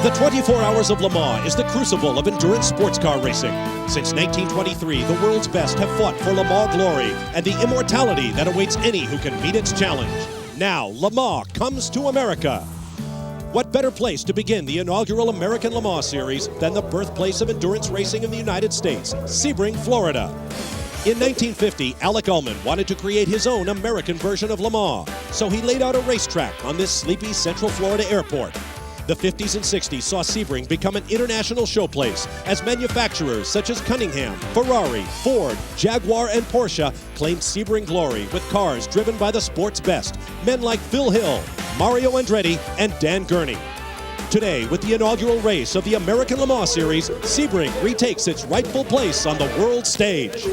The 24 Hours of Le Mans is the crucible of endurance sports car racing. Since 1923, the world's best have fought for Le Mans glory and the immortality that awaits any who can meet its challenge. Now, Le Mans comes to America. What better place to begin the inaugural American Le Mans Series than the birthplace of endurance racing in the United States, Sebring, Florida. In 1950, Alec Ullman wanted to create his own American version of Le Mans, so he laid out a racetrack on this sleepy Central Florida airport. The 50s and 60s saw Sebring become an international showplace as manufacturers such as Cunningham, Ferrari, Ford, Jaguar, and Porsche claimed Sebring glory with cars driven by the sport's best, men like Phil Hill, Mario Andretti, and Dan Gurney. Today, with the inaugural race of the American Le Mans Series, Sebring retakes its rightful place on the world stage.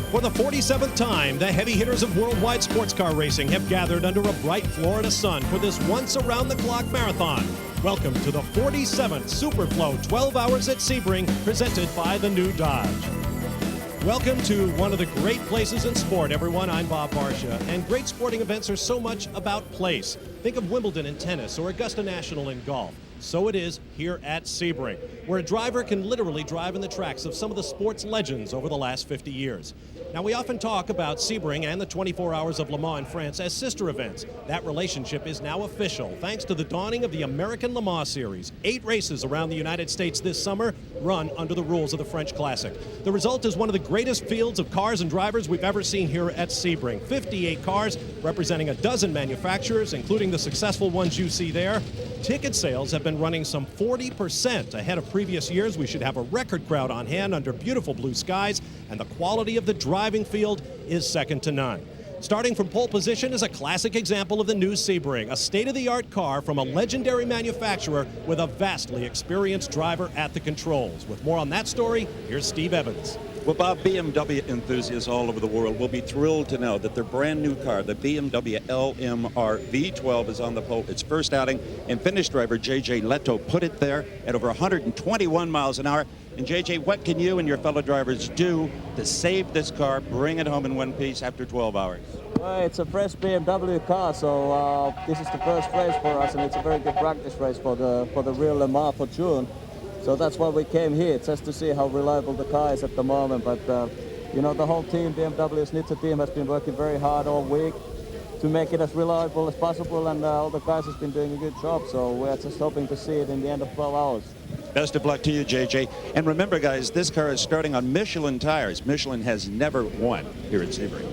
For the 47th time, the heavy hitters of worldwide sports car racing have gathered under a bright Florida sun for this once-around-the-clock marathon. Welcome to the 47th Superflow 12 Hours at Sebring, presented by the new Dodge. Welcome to one of the great places in sport, everyone. I'm Bob Barsha, and great sporting events are so much about place. Think of Wimbledon in tennis or Augusta National in golf. So it is here at Sebring, where a driver can literally drive in the tracks of some of the sports legends over the last 50 years. Now, we often talk about Sebring and the 24 Hours of Le Mans in France as sister events. That relationship is now official, thanks to the dawning of the American Le Mans Series. 8 races around the United States this summer run under the rules of the French Classic. The result is one of the greatest fields of cars and drivers we've ever seen here at Sebring. 58 cars representing a dozen manufacturers, including the successful ones you see there. Ticket sales have been running some 40% ahead of previous years. We should have a record crowd on hand under beautiful blue skies, and the quality of the driving field is second to none. Starting from pole position is a classic example of the new Sebring, a state-of-the-art car from a legendary manufacturer with a vastly experienced driver at the controls. With more on that story, here's Steve Evans. Well, Bob, BMW enthusiasts all over the world will be thrilled to know that their brand new car, the BMW LMR V12, is on the pole. Its first outing, and Finnish driver J.J. Leto put it there at over 121 miles an hour. And J.J., what can you and your fellow drivers do to save this car, bring it home in one piece after 12 hours? Well, it's a fresh BMW car, so this is the first race for us, and it's a very good practice race for the real Le Mans for June. So that's why we came here, just to see how reliable the car is at the moment. But, you know, the whole team, BMW Schnitzer team, has been working very hard all week to make it as reliable as possible, and all the guys have been doing a good job. So we're just hoping to see it in the end of 12 hours. Best of luck to you, JJ. And remember, guys, this car is starting on Michelin tires. Michelin has never won here at Sebring.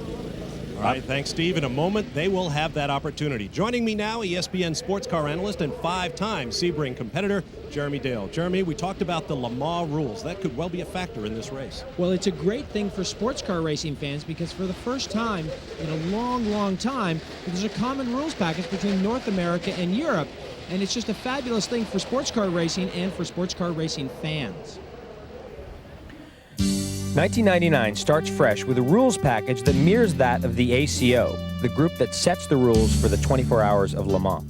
All right, thanks, Steve. In a moment, they will have that opportunity. Joining me now, ESPN sports car analyst and 5-time Sebring competitor, Jeremy Dale. Jeremy, we talked about the Le Mans rules. That could well be a factor in this race. Well, it's a great thing for sports car racing fans because for the first time in a long, long time, there's a common rules package between North America and Europe. And it's just a fabulous thing for sports car racing and for sports car racing fans. 1999 starts fresh with a rules package that mirrors that of the ACO, the group that sets the rules for the 24 Hours of Le Mans.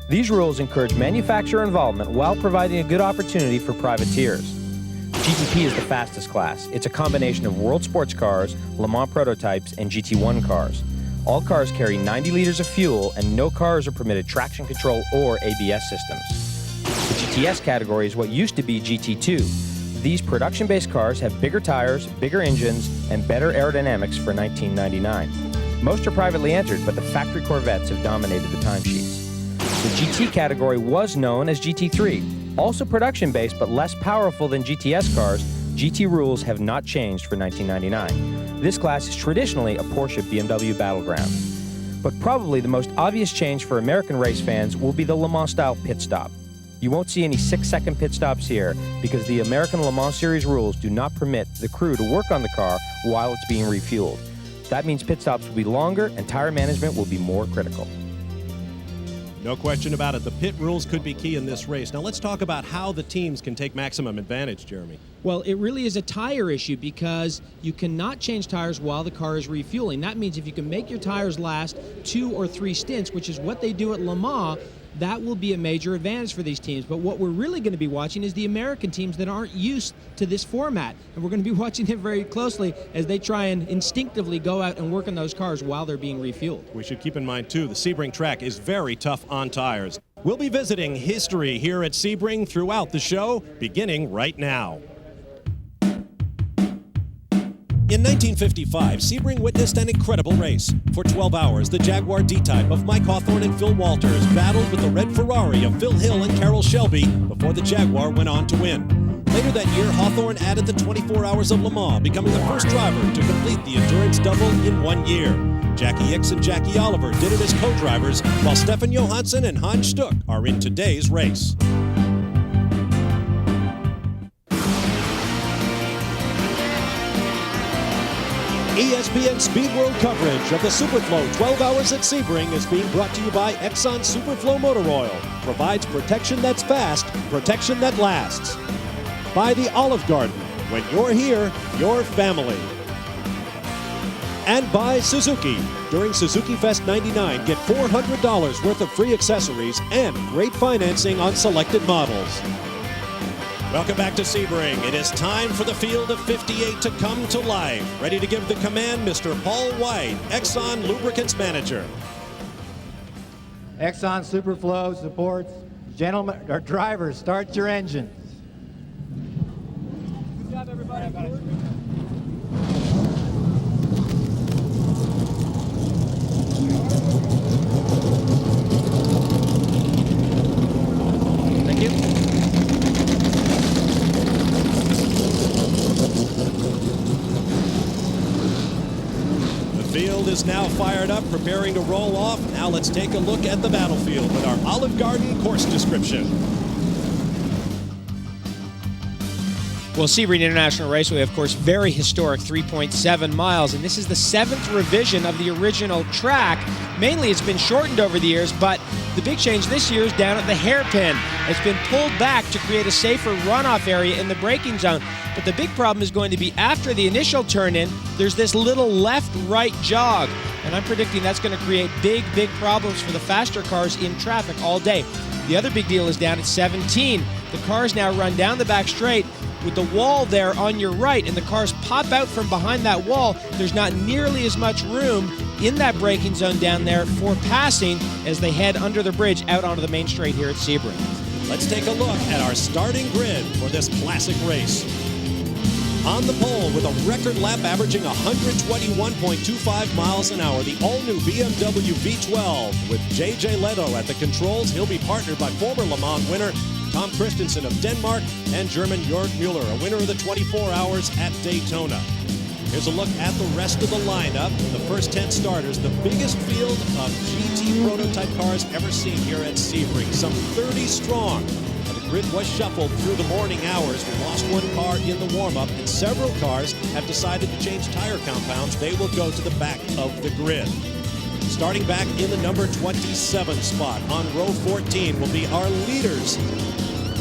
These rules encourage manufacturer involvement while providing a good opportunity for privateers. GTP is the fastest class. It's a combination of world sports cars, Le Mans prototypes, and GT1 cars. All cars carry 90 liters of fuel, and no cars are permitted traction control or ABS systems. The GTS category is what used to be GT2. These production-based cars have bigger tires, bigger engines, and better aerodynamics for 1999. Most are privately entered, but the factory Corvettes have dominated the timesheets. The GT category was known as GT3. Also production-based, but less powerful than GTS cars, GT rules have not changed for 1999. This class is traditionally a Porsche BMW battleground. But probably the most obvious change for American race fans will be the Le Mans-style pit stop. You won't see any 6-second pit stops here because the American Le Mans Series rules do not permit the crew to work on the car while it's being refueled. That means pit stops will be longer and tire management will be more critical. No question about it. The pit rules could be key in this race. Now let's talk about how the teams can take maximum advantage, Jeremy. Well, it really is a tire issue because you cannot change tires while the car is refueling. That means if you can make your tires last 2 or 3 stints, which is what they do at Le Mans, that will be a major advantage for these teams. But what we're really going to be watching is the American teams that aren't used to this format. And we're going to be watching them very closely as they try and instinctively go out and work on those cars while they're being refueled. We should keep in mind, too, the Sebring track is very tough on tires. We'll be visiting history here at Sebring throughout the show, beginning right now. In 1955, Sebring witnessed an incredible race. For 12 hours, the Jaguar D-Type of Mike Hawthorne and Phil Walters battled with the red Ferrari of Phil Hill and Carroll Shelby before the Jaguar went on to win. Later that year, Hawthorne added the 24 Hours of Le Mans, becoming the first driver to complete the endurance double in 1 year. Jackie Hicks and Jackie Oliver did it as co-drivers, while Stefan Johansson and Hans Stuck are in today's race. ESPN Speed World coverage of the Superflow 12 Hours at Sebring is being brought to you by Exxon Superflow Motor Oil. Provides protection that's fast, protection that lasts. By the Olive Garden. When you're here, your family. And by Suzuki. During Suzuki Fest 99, get $400 worth of free accessories and great financing on selected models. Welcome back to Sebring. It is time for the field of 58 to come to life. Ready to give the command, Mr. Paul White, Exxon Lubricants Manager. Exxon Superflow supports gentlemen or drivers. Start your engines. Good job, everybody. Thank you. The field is now fired up, preparing to roll off. Now let's take a look at the battlefield with our Olive Garden course description. Well, Sebring International Raceway, of course, very historic, 3.7 miles, and this is the 7th revision of the original track. Mainly it's been shortened over the years, but the big change this year is down at the hairpin. It's been pulled back to create a safer runoff area in the braking zone. But the big problem is going to be after the initial turn-in, there's this little left-right jog, and I'm predicting that's going to create big, big problems for the faster cars in traffic all day. The other big deal is down at 17. The cars now run down the back straight with the wall there on your right, and the cars pop out from behind that wall. There's not nearly as much room in that braking zone down there for passing as they head under the bridge out onto the main straight here at Sebring. Let's take a look at our starting grid for this classic race. On the pole with a record lap averaging 121.25 miles an hour, the all-new BMW V12 with J.J. Leto at the controls. He'll be partnered by former Le Mans winner Tom Christensen of Denmark and German Jörg Mueller, a winner of the 24 Hours at Daytona. Here's a look at the rest of the lineup. The first 10 starters, the biggest field of GT prototype cars ever seen here at Sebring, some 30 strong. The grid was shuffled through the morning hours. We lost one car in the warm-up, and several cars have decided to change tire compounds. They will go to the back of the grid. Starting back in the number 27 spot on row 14 will be our leaders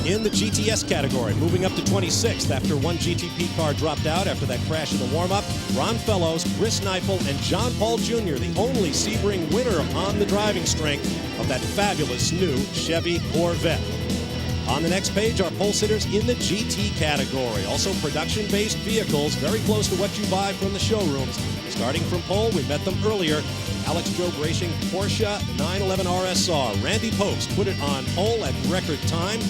in the GTS category. Moving up to 26th after one GTP car dropped out after that crash in the warm-up. Ron Fellows, Chris Neifel, and John Paul Jr., the only Sebring winner on the driving strength of that fabulous new Chevy Corvette. On the next page, our pole sitters in the GT category. Also production-based vehicles, very close to what you buy from the showrooms. Starting from pole, we met them earlier. Alex Job Racing Porsche 911 RSR. Randy Post put it on pole at record time.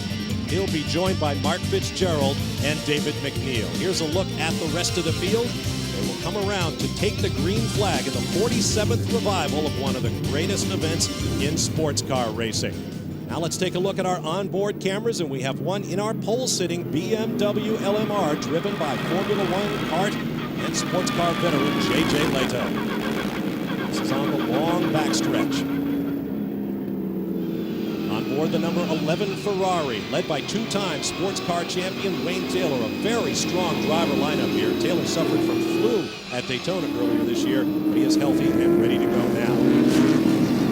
He'll be joined by Mark Fitzgerald and David McNeil. Here's a look at the rest of the field. They will come around to take the green flag in the 47th revival of one of the greatest events in sports car racing. Now let's take a look at our onboard cameras, and we have one in our pole-sitting BMW LMR driven by Formula One art and sports car veteran J.J. Leto. This is on the long backstretch. On board the number 11 Ferrari, led by two-time sports car champion Wayne Taylor. A very strong driver lineup here. Taylor suffered from flu at Daytona earlier this year. He is healthy and ready to go now.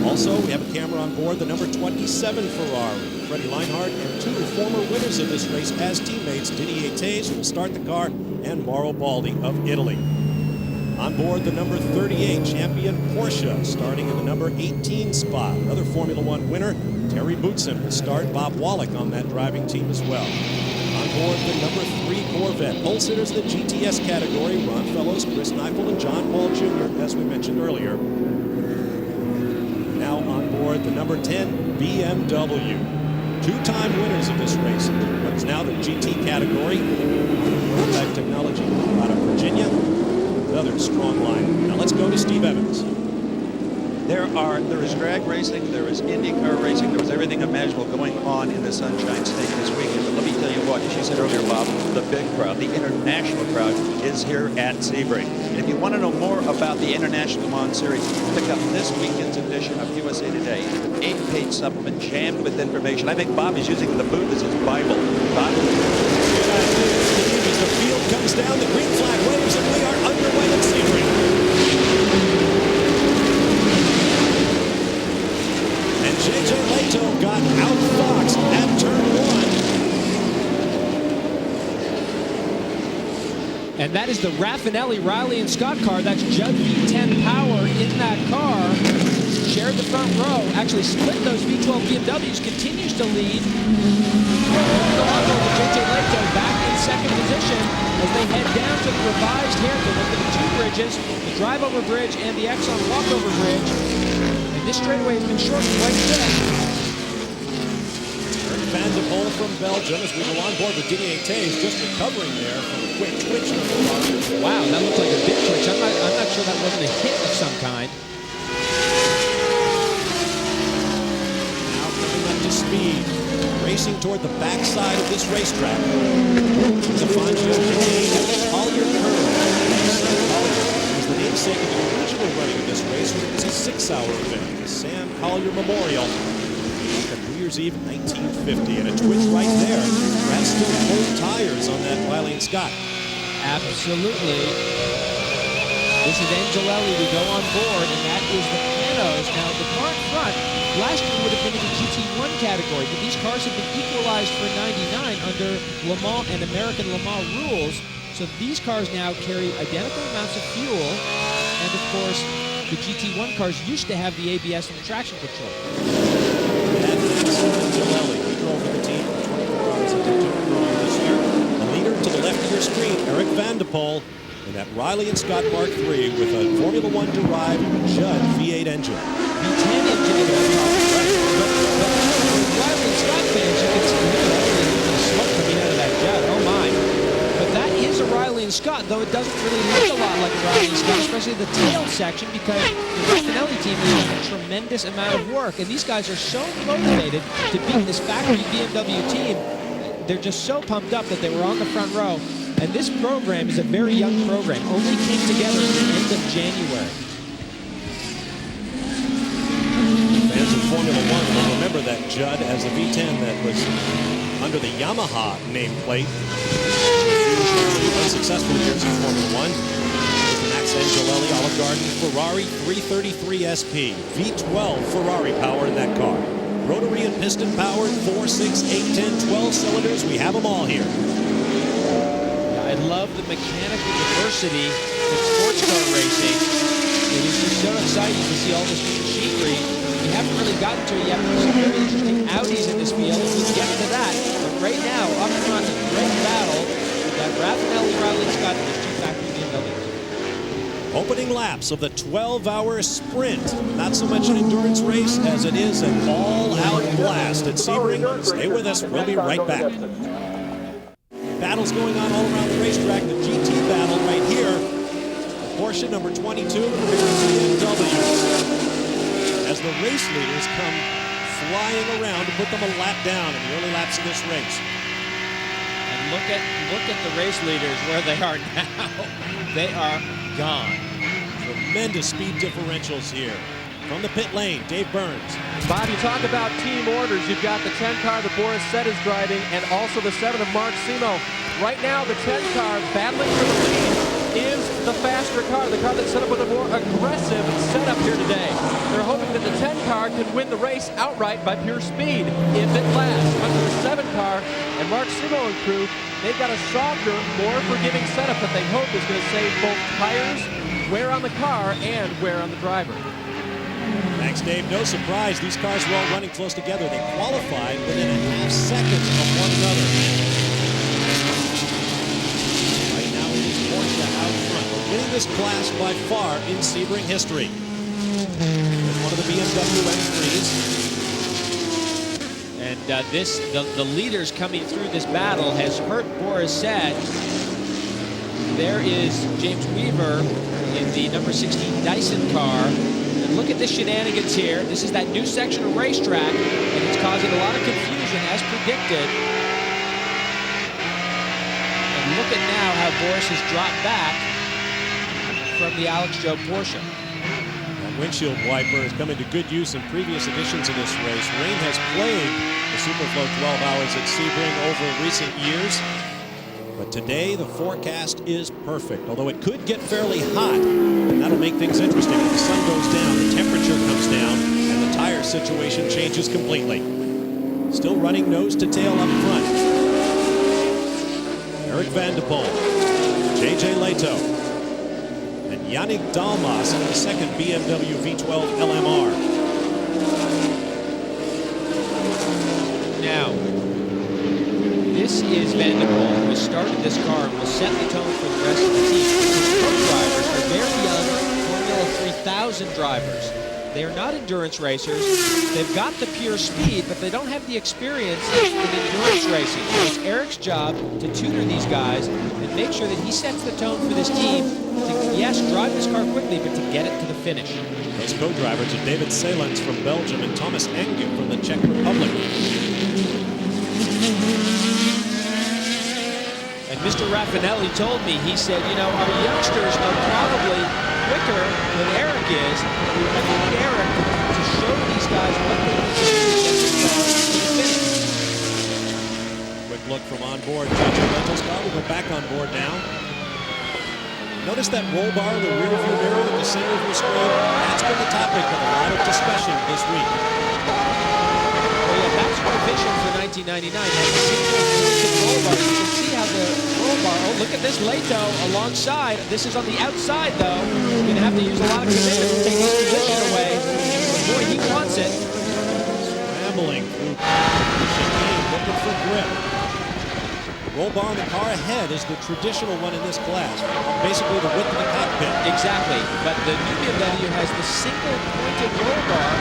Also, we have a camera on board the number 27 Ferrari. Freddie Leinhardt and two former winners of this race as teammates, Didier Tays, who will start the car, and Mauro Baldi of Italy. On board the number 38 champion Porsche, starting in the number 18 spot. Another Formula One winner, Terry Bootson will start. Bob Wallach on that driving team as well. On board the number 3 Corvette. Pole sitters in the GTS category. Ron Fellows, Chris Neifel, and John Paul Jr., as we mentioned earlier. Now on board the number 10 BMW. Two-time winners of this race. What is now the GT category. Impact Technology out of Virginia. Another strong line. Now let's go to Steve Evans. There is drag racing, there is IndyCar racing, there was everything imaginable going on in the Sunshine State this weekend. But let me tell you what, as you said earlier, Bob, the big crowd, the international crowd is here at Sebring. And if you want to know more about the International Le Mans Series, pick up this weekend's edition of USA Today. It's an 8-page supplement jammed with information. I think Bob is using the boot as his Bible. Bob? As the field comes down, the green flag waves, and we are underway at Sebring. And J.J. Leto got outfoxed at turn 1. And that is the Raffinelli, Riley, and Scott car. That's Judd V10 power in that car. Shared the front row. Actually split those V12 BMWs. Continues to lead. J.J. Leto back in second position as they head down to the revised hairpin. Look at the two bridges, the drive-over bridge and the Exxon walkover bridge. And this straightaway has been shortened quite a bit. Van de Poel from Belgium as we go on board with Didier Tays, just recovering there from a quick twitch. Wow, that looked like a big twitch. I'm not sure that wasn't a hit of some kind. Now coming up to speed, racing toward the backside of this racetrack. The Fangio Chicane at the Collier Curve. Collier was the namesake of the original running of this race when it was a 6-hour event. The Sam Collier Memorial. New Year's Eve 1950, and a twitch right there. That's still cold tires on that Riley and Scott. Absolutely. This is Angelelli. We go on board, and that is the Panos. Now, the car in front last year would have been in the GT1 category, but these cars have been equalized for 99 under Le Mans and American Le Mans rules. So these cars now carry identical amounts of fuel, and of course, the GT1 cars used to have the ABS and the traction control. Angelelli, he drove for the team for 24 hours at Daytona earlier this year. The leader to the left of your screen, Eric Van de Poel, in that Riley and Scott Mark III with a Formula One derived Judd V8 engine. V10 engine in the top, but Riley and Scott fans, you can see the smoke coming out of that Judd. Oh my! But that is a Riley and Scott, though it doesn't really look a lot like a Riley and Scott, especially the tail section, because the Raffinelli team has done a tremendous amount of work, and these guys are so motivated to beat this factory BMW team. They're just so pumped up that they were on the front row. And this program is a very young program, only came together at the end of January. Fans of Formula One will remember that Judd as a V10 that was under the Yamaha nameplate. Unsuccessful years in Formula One. Max Angelelli, Olive Garden, Ferrari 333 SP. V12 Ferrari power in that car. Rotary and piston powered, 4, 6, 8, 10, 12 cylinders. We have them all here. I love the mechanical diversity in sports car racing. It is just so exciting to see all this machinery. We haven't really gotten to it yet, but there's some very interesting Audis in this field. We'll get to that. But right now, up front, a great battle with that Raffinelli, Riley, Scott, and these two factory BMWs. Opening laps of the 12-hour sprint. Not so much an endurance race as it is an all-out blast at Sebring. Stay with us. We'll be right back. Battles going on all around the racetrack. The GT battle right here. Porsche number 22 and the BMW. As the race leaders come flying around to put them a lap down in the early laps of this race. And look at the race leaders where they are now. They are gone. Tremendous speed differentials here. From the pit lane, Dave Burns. Bob, you talk about team orders. You've got the 10 car that Boris Sett is driving and also the 7 of Mark Simo. Right now, the 10 car battling for the lead is the faster car, the car that's set up with a more aggressive setup here today. They're hoping that the 10 car can win the race outright by pure speed if it lasts. But the 7 car and Mark Simo and crew, they've got a softer, more forgiving setup that they hope is going to save both tires, wear on the car, and wear on the driver. Thanks, Dave. No surprise, these cars were all running close together. They qualified within a half second of one another. Right now it is Porsche out front, winning this class by far in Sebring history. With one of the BMW M3s. And the leaders coming through this battle has hurt Boris Said. There is James Weaver in the number 16 Dyson car. And look at the shenanigans here. This is that new section of racetrack, and it's causing a lot of confusion as predicted. And look at now how Boris has dropped back from the Alex Joe Porsche. That windshield wiper has come into good use in previous editions of this race. Rain has plagued the Superflow 12 Hours at Sebring over recent years. But today, the forecast is perfect, although it could get fairly hot, and that'll make things interesting. If the sun goes down, the temperature comes down, and the tire situation changes completely. Still running nose to tail up front. Eric Van de Poel, J.J. Leto, and Yannick Dalmas in the second BMW V12 LMR. Now, this is Van de Poel, who has started this car and will set the tone for the rest of the team. His co-drivers are very young Formula 3000 drivers. They are not endurance racers. They've got the pure speed, but they don't have the experience in endurance racing. So it's Eric's job to tutor these guys and make sure that he sets the tone for this team to, yes, drive this car quickly, but to get it to the finish. Those co-drivers are David Salens from Belgium and Thomas Engen from the Czech Republic. And Mr. Raffinelli told me, he said, you know, our youngsters are probably quicker than Eric is. We need Eric to show these guys what they need to do to get this car to the finish. Quick look from on board. J.J. Leto's car will go back on board now. Notice that roll bar in the rear view mirror at the center of your screen? That's been the topic of a lot of discussion this week. Well, yeah, that's revision for 1999. That single roll bar. You can see how the roll bar, oh, look at this Leto alongside. This is on the outside, though. You're going to have to use a lot of command to take this position away. Boy, he wants it. Scrambling through chicane, looking for grip. Roll bar in the car ahead is the traditional one in this class, basically the width of the cockpit. Exactly, but the new BMW has the single-pointed roll bar,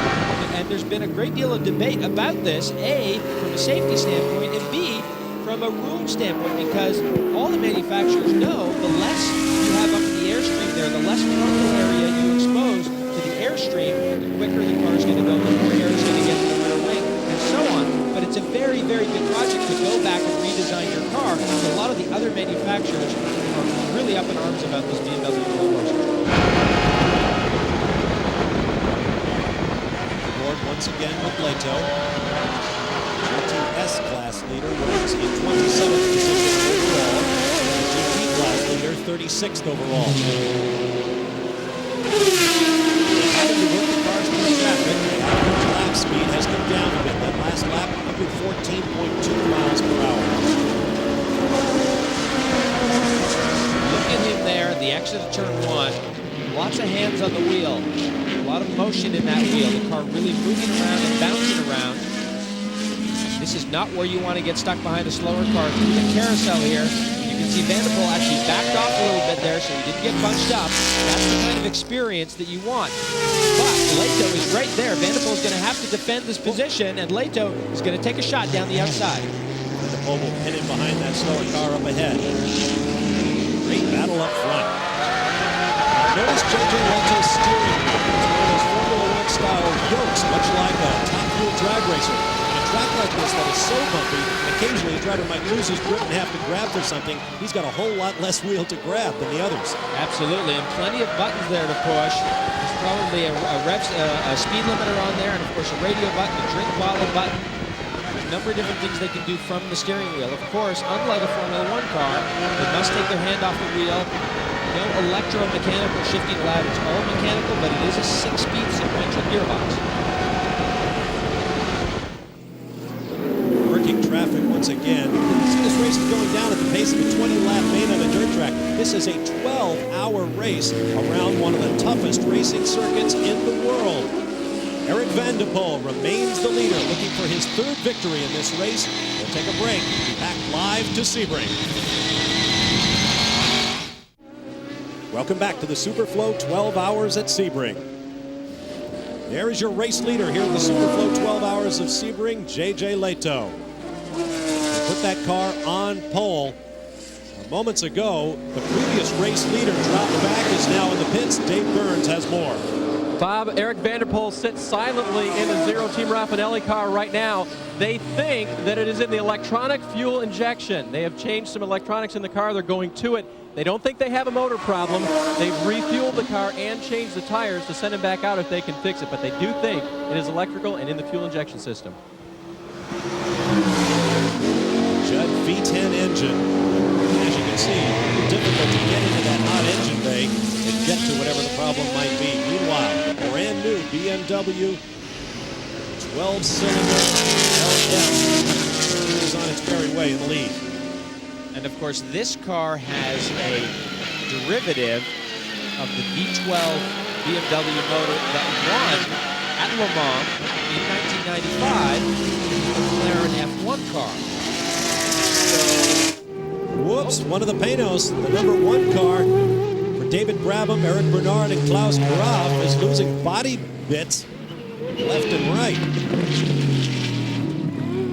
and there's been a great deal of debate about this, A, from a safety standpoint, and B, from a room standpoint, because all the manufacturers know the less you have up in the airstream there, the less frontal area you expose to the airstream, the quicker the car is going to go, the more air is going to get to the rear wing, and so on. But it's a very, very big project to go back and redesign your car. So a lot of the other manufacturers are really up in arms about this BMW roll bar. Board once again with Leto. GTS class leader was in 27th position overall. The GT class leader 36th overall. Having to work the cars through traffic, the average lap speed has come down a bit. That last lap, 114.2 miles per hour. Look at him there, the exit of turn one. Lots of hands on the wheel. A lot of motion in that wheel. The car really moving around and bouncing around. This is not where you want to get stuck behind a slower car through the carousel here. You can see Van de Poel actually backed off a little bit there, so he didn't get bunched up. That's the kind of experience that you want. But Leto is right there. Van de Poel is going to have to defend this position, and Leto is going to take a shot down the outside. Van de Poel will pin him behind that slower car up ahead. Great battle up front. Notice J.J. Leto's steering wheel. It's one of those Formula One style yokes, much like a top fuel drag racer. On a track like this that is so bumpy, occasionally a driver might lose his grip and have to grab for something. He's got a whole lot less wheel to grab than the others. Absolutely, and plenty of buttons there to push. There's probably a speed limiter on there, and of course a radio button, a drink bottle button. There's a number of different things they can do from the steering wheel. Of course, unlike a Formula One car, they must take their hand off the wheel. No electromechanical shifting allowed. It's all mechanical, but it is a 6-speed sequential gearbox. Working traffic once again. You see this race is going down at the pace of a 20-lap main on a dirt track. This is a 12-hour race around one of the toughest racing circuits in the world. Eric Van der Poel remains the leader, looking for his third victory in this race. We'll take a break. Be back live to Sebring. Welcome back to the Superflow 12 Hours at Sebring. There is your race leader here at the Superflow 12 Hours of Sebring, J.J. Leto. They put that car on pole. Moments ago, the previous race leader dropped back, is now in the pits. Dave Burns has more. Bob, Eric Van der Poel sits silently in the Zero Team Raffinelli car right now. They think that it is in the electronic fuel injection. They have changed some electronics in the car. They're going to it. They don't think they have a motor problem. They've refueled the car and changed the tires to send him back out if they can fix it. But they do think it is electrical and in the fuel injection system. Judd V10 engine. As you can see, difficult to get into that hot engine bay and get to whatever the problem might be. Meanwhile, the brand new BMW 12-cylinder LM is on its merry way in the lead. And of course, this car has a derivative of the V12 BMW motor that won at Le Mans in 1995, the McLaren F1 car. Whoops, one of the Panos, the #1 car for David Brabham, Eric Bernard, and Klaus Graf is losing body bits left and right.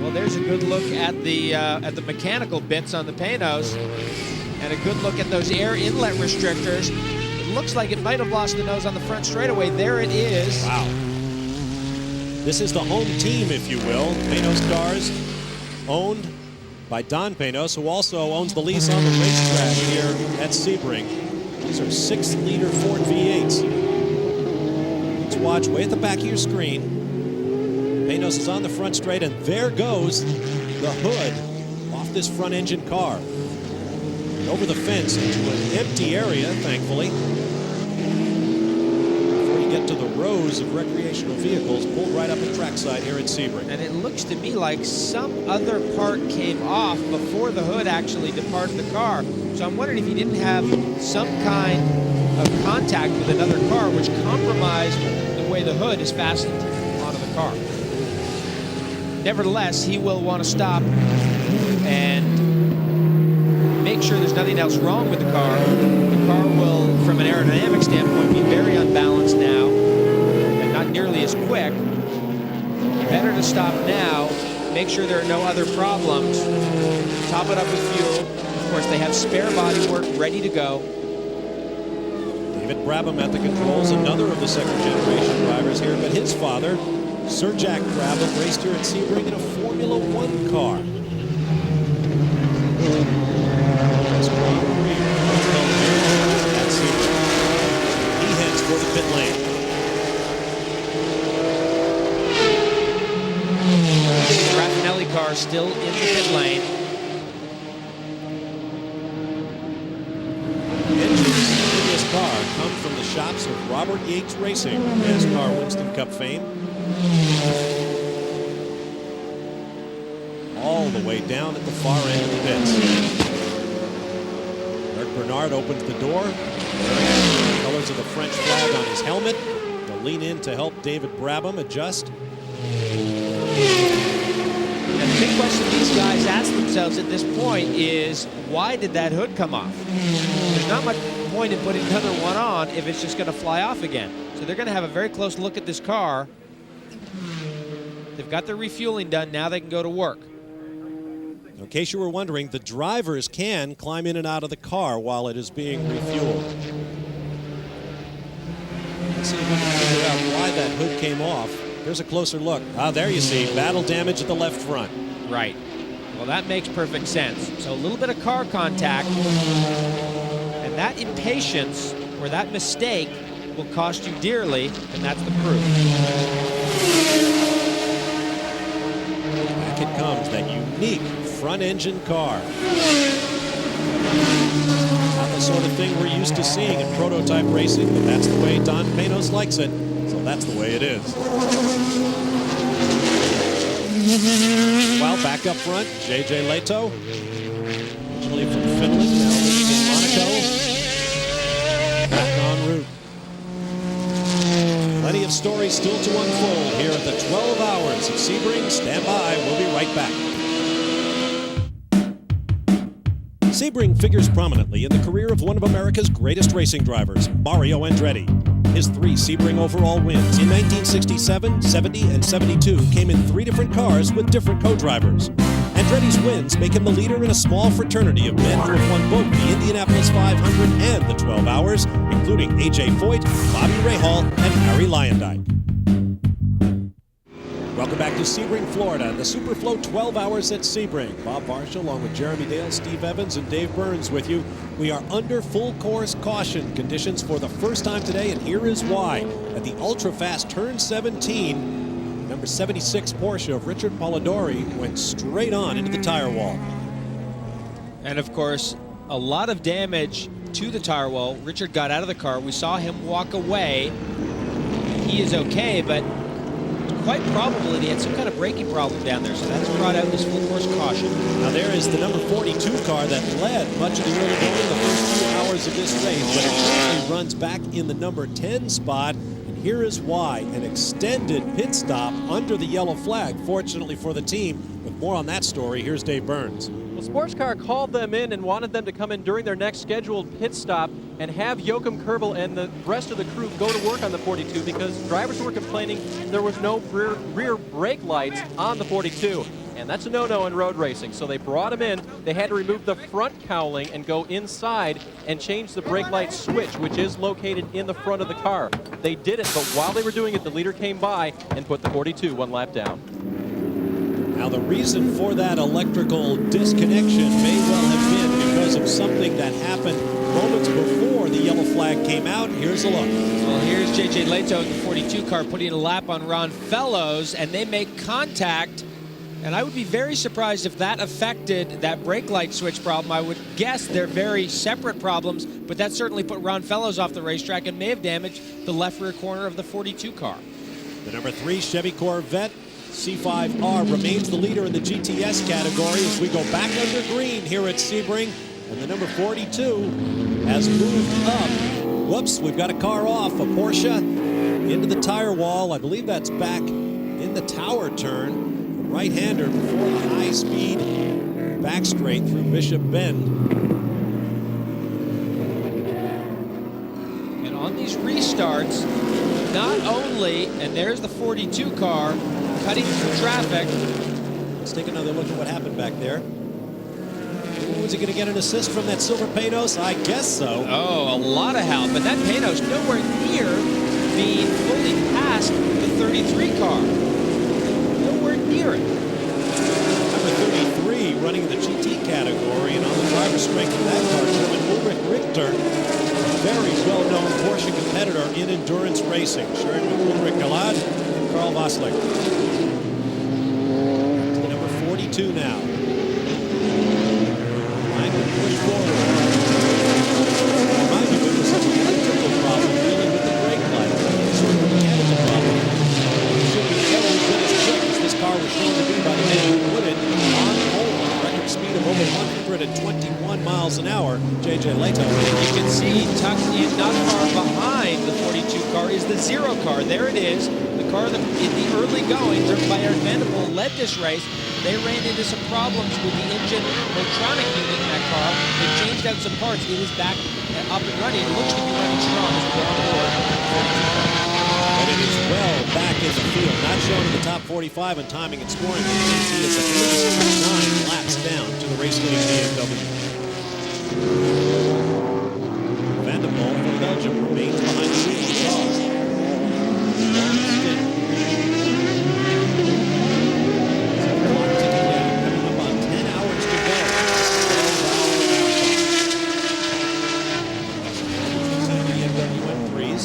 Well, there's a good look at the mechanical bits on the Panos, and a good look at those air inlet restrictors. It looks like it might have lost the nose on the front straightaway. There it is. Wow. This is the home team, if you will. Panos cars owned by Don Panos, who also owns the lease on the racetrack here at Sebring. These are 6-liter Ford V8s. Let's watch way at the back of your screen. Panos is on the front straight, and there goes the hood off this front engine car. And over the fence into an empty area, thankfully. Before you get to the rows of recreational vehicles pulled right up at trackside here at Sebring. And it looks to me like some other part came off before the hood actually departed the car. So I'm wondering if he didn't have some kind of contact with another car which compromised the way the hood is fastened onto the car. Nevertheless, he will want to stop and make sure there's nothing else wrong with the car. The car will, from an aerodynamic standpoint, be very unbalanced now and not nearly as quick. Better to stop now, make sure there are no other problems, top it up with fuel. Of course, they have spare bodywork ready to go. David Brabham at the controls, another of the second-generation drivers here, but his father, Sir Jack Brabham, raced here at Sebring in a Formula One car. At Sebring. He heads for the pit lane. The Raffinelli car still in the pit lane. Engines in this car come from the shops of Robert Yates Racing, NASCAR Winston Cup fame. All the way down at the far end of the pits. Eric Bernard opens the door. The colors of the French flag on his helmet. They'll lean in to help David Brabham adjust. And the big question these guys ask themselves at this point is, why did that hood come off? There's not much point in putting another one on if it's just going to fly off again. So they're going to have a very close look at this car. They've got their refueling done. Now they can go to work. In case you were wondering, the drivers can climb in and out of the car while it is being refueled. Let's see if we can figure out why that hood came off. Here's a closer look. Ah, there you see, battle damage at the left front. Right. Well, that makes perfect sense. So a little bit of car contact, and that impatience or that mistake will cost you dearly, and that's the proof. Back it comes, that unique front engine car. Not the sort of thing we're used to seeing in prototype racing, but that's the way Don Panos likes it, so that's the way it is. Well, back up front, J.J. Leto, originally from Finland, now living in Monaco. Back en route. Plenty of stories still to unfold here at the 12 Hours at Sebring. Stand by. We'll be right back. Sebring figures prominently in the career of one of America's greatest racing drivers, Mario Andretti. His 3 Sebring overall wins in 1967, 70, and 72 came in 3 different cars with different co-drivers. Andretti's wins make him the leader in a small fraternity of men who have won both the Indianapolis 500 and the 12 Hours, including A.J. Foyt, Bobby Rahal, and Harry Lyondike. Welcome back to Sebring, Florida, the Superflow 12 Hours at Sebring. Bob Varsha along with Jeremy Dale, Steve Evans, and Dave Burns with you. We are under full course caution conditions for the first time today, and here is why. At the ultra-fast turn 17, number 76 Porsche of Richard Polidori went straight on into the tire wall. And of course, a lot of damage to the tire wall. Richard got out of the car. We saw him walk away. He is okay, but quite probable that he had some kind of braking problem down there, so that's brought out this full course caution. Now there is the number 42 car that led much of the early going the first 2 hours of this race, but it currently runs back in the number 10 spot. And here is why: an extended pit stop under the yellow flag, fortunately for the team. With more on that story, here's Dave Burns. Well, Sports Car called them in and wanted them to come in during their next scheduled pit stop and have Joachim Kerbel and the rest of the crew go to work on the 42 because drivers were complaining there was no rear brake lights on the 42. And that's a no-no in road racing. So they brought him in. They had to remove the front cowling and go inside and change the brake light switch, which is located in the front of the car. They did it, but while they were doing it, the leader came by and put the 42 1 lap down. Now the reason for that electrical disconnection may well have been because of something that happened moments before the yellow flag came out. Here's a look. Well, here's J.J. Leto in the 42 car putting a lap on Ron Fellows, and they make contact. And I would be very surprised if that affected that brake light switch problem. I would guess they're very separate problems, but that certainly put Ron Fellows off the racetrack and may have damaged the left rear corner of the 42 car. The number 3 Chevy Corvette C5R remains the leader in the GTS category as we go back under green here at Sebring. And the number 42 has moved up. Whoops, we've got a car off, a Porsche into the tire wall. I believe that's back in the tower turn. Right-hander before the high-speed back straight through Bishop Bend. And on these restarts, not only, and there's the 42 car cutting through traffic. Let's take another look at what happened back there. Ooh, is he going to get an assist from that silver Panos? I guess so. Oh, a lot of help, but that Panos nowhere near being fully past the 33 car. Nowhere near it. Number 33 running in the GT category, and on the driver's strength of that car, German Ulrich Richter, a very well-known Porsche competitor in endurance racing, sharing with Ulrich Galad and Karl Voslik. To number 42 now. Trying to push forward. Remind you, it was an electrical problem dealing with the brake light. Sort of a mechanical problem. It should be every bit as quick as this car was shown to be by the man who put it on hold. Record speed of over 121 miles an hour, J.J. Leto. You can see tucked in not far behind the 42 car is the 0 car. There it is. The car that in the early going, driven by Eric Vanderpool, led this race. They ran into some problems with the engine electronic unit in that car. They changed out some parts. It is back up and running. It looks to be running strong as we go on board. But it is well back in the field. Not shown in the top 45 in timing and scoring. He is at least 9 laps down to the race leading BMW. Vanderpool from Belgium remains behind the wheel of the car. Long stint. Clock ticking down, coming up on 10 hours to go. 12 BMW M3s.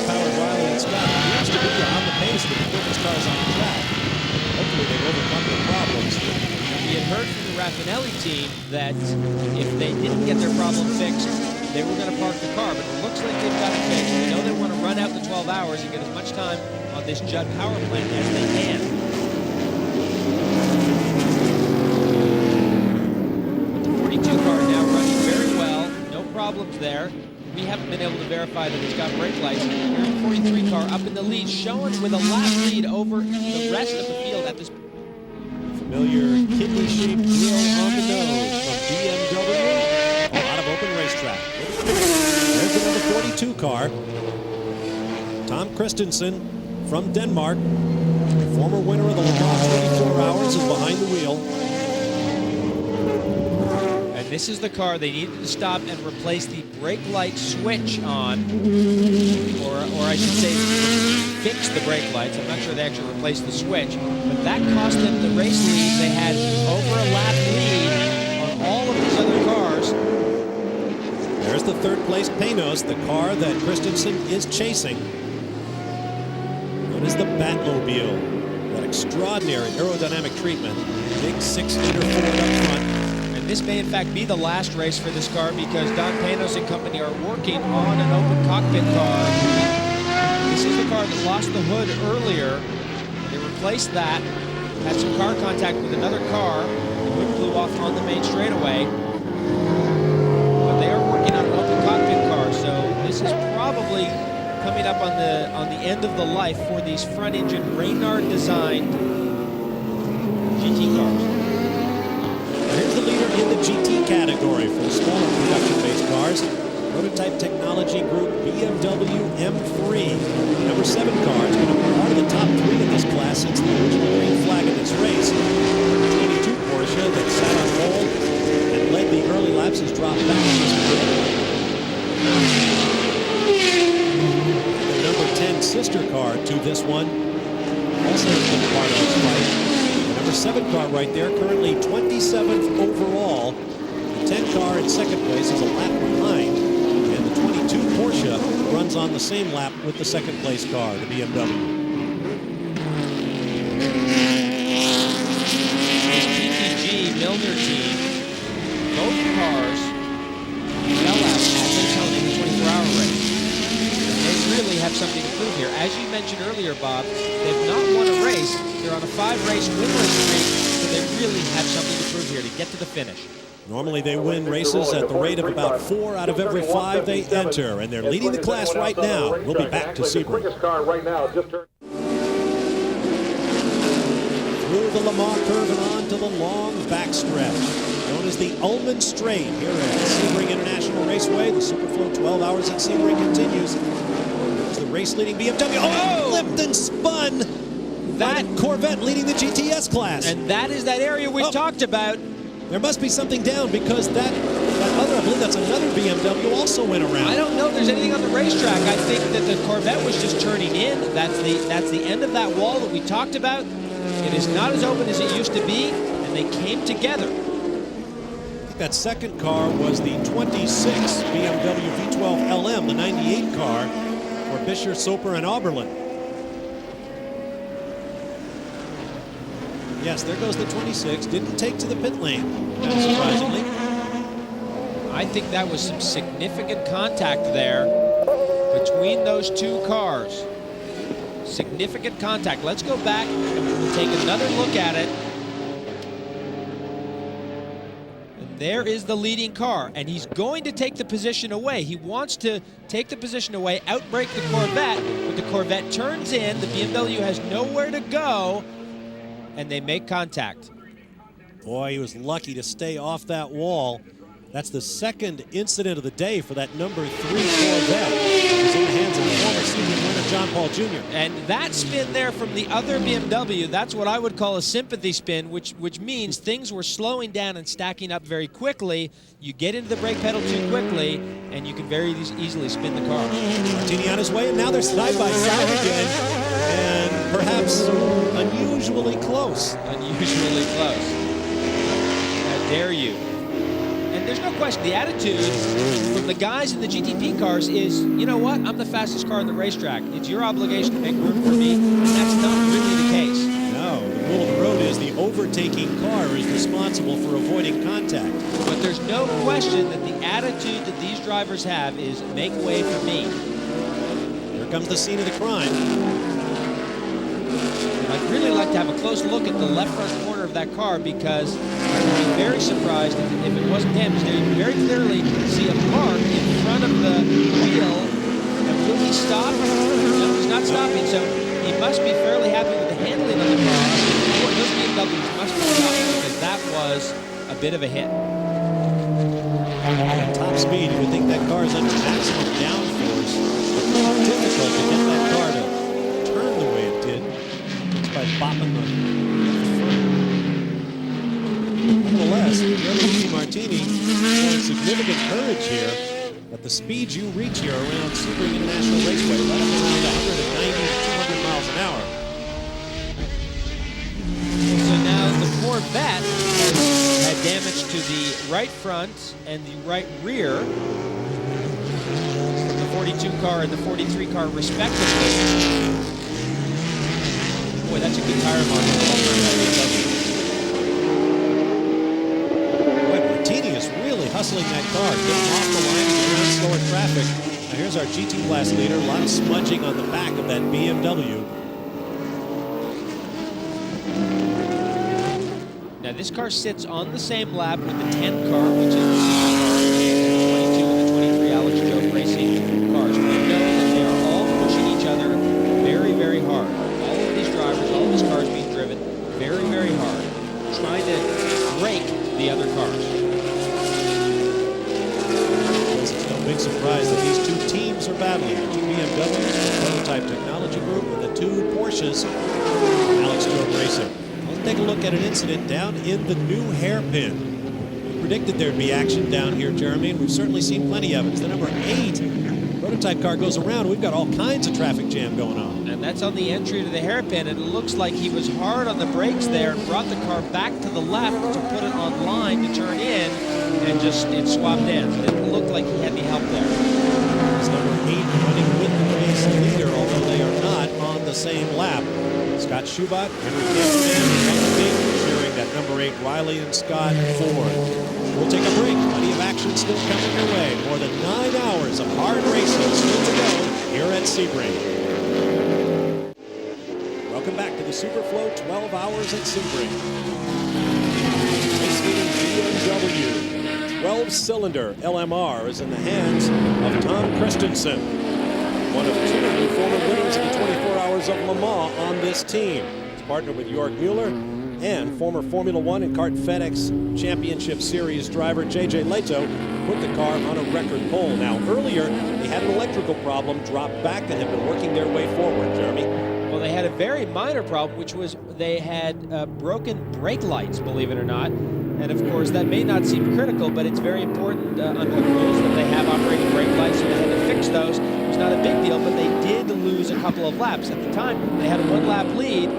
Powered Riley and Scott appears to be on the pace with the quickest cars on the track. Hopefully they've overcome their problems. We had heard from the Raffinelli team that if they didn't get their problem fixed, they were going to park the car, but it looks like they've got it fixed. We know they want to run out the 12 hours and get as much time on this Judd power plant as they can. But the 42 car now running very well, no problems there. We haven't been able to verify that it's got brake lights. Here's the 43 car up in the lead, showing with a lap lead over the rest of the field at this. Familiar kidney-shaped grill on the nose from BMW. A lot of open racetrack. There's the number 42 car. Tom Christensen from Denmark. The former winner of the Le Mans 24 Hours is behind the wheel. And this is the car they needed to stop and replace the brake light switch on, or I should say fix the brake lights. I'm not sure they actually replaced the switch, but that cost them the race lead. They had over a lap lead on all of these other cars. There's the third place Panos, the car that Christensen is chasing. What is the Batmobile? That extraordinary aerodynamic treatment. Big 6-liter Ford up front. And this may in fact be the last race for this car because Don Panos and company are working on an open cockpit car. This is the car that lost the hood earlier. They replaced that, had some car contact with another car. The hood blew off on the main straightaway. But they are working on an open cockpit car, so this is probably coming up on the end of the life for these front-engine Reynard-designed GT cars. Here's the leader in the GT category for the smaller production-based cars. Prototype Technology Group BMW M3. Number 7 car has been a part of the top 3 in this class since the original green flag in this race. The 22 Porsche that sat on hold and led the early laps has dropped back to this grid. The number 10 sister car to this one also has been part of this fight. The number 7 car right there, currently 27th overall. The 10 car in second place is a lap behind. And the 22 Porsche runs on the same lap with the second place car, the BMW. This PTG Milner team, both cars fell out at Daytona in the 24-hour race. They really have something to prove here. As you mentioned earlier, Bob, they've not won a race. They're on a 5-race winless streak, so they really have something to prove here to get to the finish. Normally they win races at the rate of about 4 out of every 5 they enter, and they're leading the class right now. We'll be back to Sebring. Through the Le Mans curve and on to the long backstretch, known as the Ullman Straight here at Sebring International Raceway. The Superflow 12 Hours at Sebring continues. There's the race-leading BMW. Oh, flipped and spun! That Corvette leading the GTS class. And that is that area we've talked about. There must be something down because that other, I believe that's another BMW, also went around. I don't know if there's anything on the racetrack. I think that the Corvette was just turning in. That's the end of that wall that we talked about. It is not as open as it used to be, and they came together. I think that second car was the 26 BMW V12 LM, the 98 car for Bisher, Soper, and Oberlin. Yes, there goes the 26. Didn't take to the pit lane, surprisingly. I think that was some significant contact there between those two cars. Significant contact. Let's go back and we'll take another look at it. And there is the leading car, and he's going to take the position away. He wants to take the position away, outbrake the Corvette, but the Corvette turns in. The BMW has nowhere to go, and they make contact. Boy, he was lucky to stay off that wall. That's the second incident of the day for that number 3 Corvette. It was in the hands of the former season winner John Paul Jr. And that spin there from the other BMW, that's what I would call a sympathy spin, which means things were slowing down and stacking up very quickly. You get into the brake pedal too quickly, and you can very easily spin the car. Martini on his way, and now they're side by side again. And perhaps unusually close. Unusually close. How dare you? And there's no question, the attitude from the guys in the GTP cars is, you know what, I'm the fastest car on the racetrack. It's your obligation to make room for me. And that's not really the case. No, the rule of the road is the overtaking car is responsible for avoiding contact. But there's no question that the attitude that these drivers have is make way for me. Here comes the scene of the crime. I'd really like to have a close look at the left front corner of that car because I'd be very surprised if it wasn't damaged. There you can very clearly see a mark in front of the wheel Will he stop? No, he's not stopping, so he must be fairly happy with the handling of the car. Boy, those BMWs must be stopping because that was a bit of a hit. At top speed, you would think that car is under maximum downforce. It's difficult to get that car to turn the way it did. It's by bopping the front. Nonetheless, Luigi Martini showing significant courage here. At the speeds you reach here around Sebring International Raceway, right up around 190 to 200 miles an hour. So now the Corvette has had damage to the right front and the right rear from the 42 car and the 43 car respectively. Boy, that's a good tire marker. Boy, Martini is really hustling that car, getting off the line and around slower traffic. Now here's our GT class leader, a lot of smudging on the back of that BMW. Now this car sits on the same lap with the 10 car, which is the car, and the 22 and the 23 Alex Jones Racing cars. We know that they are all pushing each other very, very hard. All of these drivers, all of these cars being driven very, very hard, trying to break the other cars. It's no big surprise that these two teams are battling. The two BMWs, the Prototype Technology Group, and the two Porsches, Alex Jones Racing. Let's take a look at an incident down in the new hairpin. We predicted there'd be action down here, Jeremy, and we've certainly seen plenty of it. It's the number 8 prototype car goes around. We've got all kinds of traffic jam going on. And that's on the entry to the hairpin, and it looks like he was hard on the brakes there and brought the car back to the left to put it on line to turn in, and just it swapped ends. It didn't look like he had any help there. It's number 8 running with the race leader, although they are not on the same lap. Scott Schubert, Henry Campbell, sharing that number 8 Riley and Scott Ford. We'll take a break. Plenty of action still coming your way. More than 9 hours of hard racing still to go here at Sebring. Welcome back to the Superflow 12 Hours at Sebring. Race leading BMW 12-cylinder LMR is in the hands of Tom Christensen, one of 2 former winners of the 24 Hours of Le Mans on this team. He's partnered with Jörg Mueller and former Formula One and Kart FedEx Championship Series driver J.J. Leto put the car on a record pole. Now, earlier, they had an electrical problem, dropped back, and have been working their way forward, Jeremy. Well, they had a very minor problem, which was they had broken brake lights, believe it or not. And of course, that may not seem critical, but it's very important under the rules that they have operating brake lights, so they had to fix those. It was not a big deal, but they did lose a couple of laps. At the time, they had a 1-lap lead.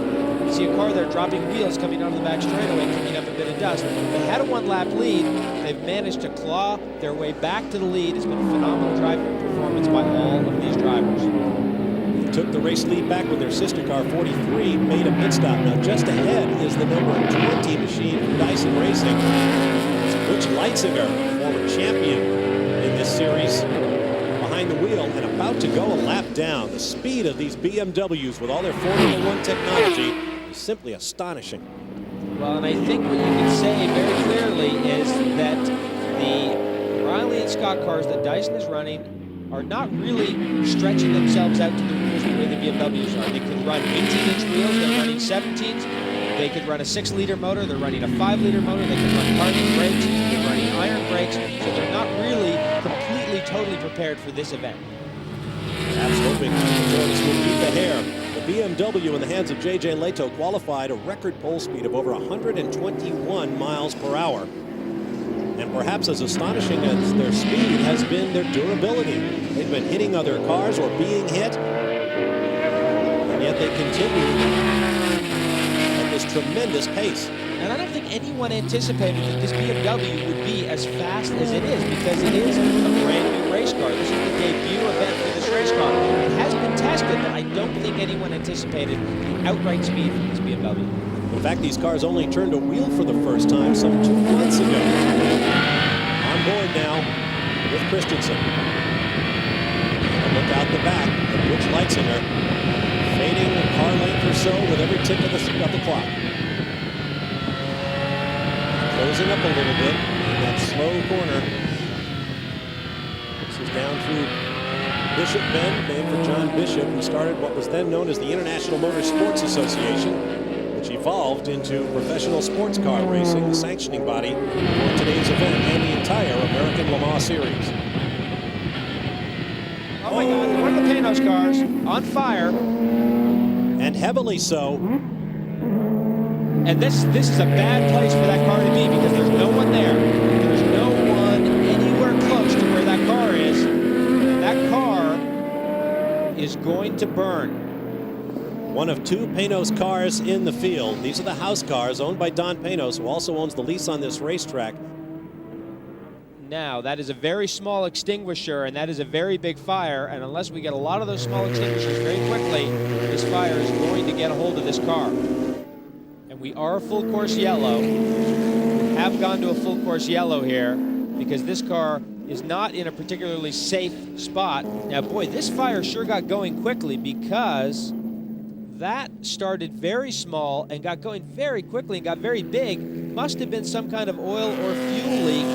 You see a car there dropping wheels coming out of the back straightaway, kicking up a bit of dust. They had a 1-lap lead. They've managed to claw their way back to the lead. It's been a phenomenal driving performance by all of these drivers. Took the race lead back with their sister car 43, made a pit stop. Now just ahead is the number 20 machine from Dyson Racing. It's Butch Leitzinger, former champion in this series, behind the wheel and about to go a lap down. The speed of these BMWs with all their Formula One technology is simply astonishing. Well, and I think what you can say very clearly is that the Riley and Scott cars that Dyson is running are not really stretching themselves out to the rules the way the BMWs are. They could run 18-inch wheels, they're running 17s. They could run a 6-liter motor, they're running a 5-liter motor. They could run carbon brakes, they're running iron brakes. So they're not really completely, totally prepared for this event. Perhaps hoping the Tortoise will beat the hair. The BMW in the hands of J.J. Leto qualified a record pole speed of over 121 miles per hour. And perhaps as astonishing as their speed has been their durability. They've been hitting other cars or being hit, and yet they continue at this tremendous pace. And I don't think anyone anticipated that this BMW would be as fast as it is, because it is a brand new race car. This is the debut event for this race car. It has been tested, but I don't think anyone anticipated the outright speed from this BMW. In fact, these cars only turned a wheel for the first time some 2 months ago. On board now with Christensen. And a look out the back at Butch Leitzinger, fading a car length or so with every tick of the clock. Closing up a little bit in that slow corner. This is down through Bishop Bend, named for John Bishop, who started what was then known as the International Motor Sports Association, which evolved into professional sports car racing, the sanctioning body for today's event and the entire American Le Mans Series. Oh my God, one of the Panos cars on fire. And heavily so. And this is a bad place for that car to be because there's no one there. There's no one anywhere close to where that car is. And that car is going to burn. One of two Panos cars in the field. These are the house cars owned by Don Panos, who also owns the lease on this racetrack. Now, that is a very small extinguisher, and that is a very big fire, and unless we get a lot of those small extinguishers very quickly, this fire is going to get a hold of this car. And we are full course yellow. We have gone to a full course yellow here because this car is not in a particularly safe spot. Now, boy, this fire sure got going quickly because that started very small and got going very quickly and got very big. Must have been some kind of oil or fuel leak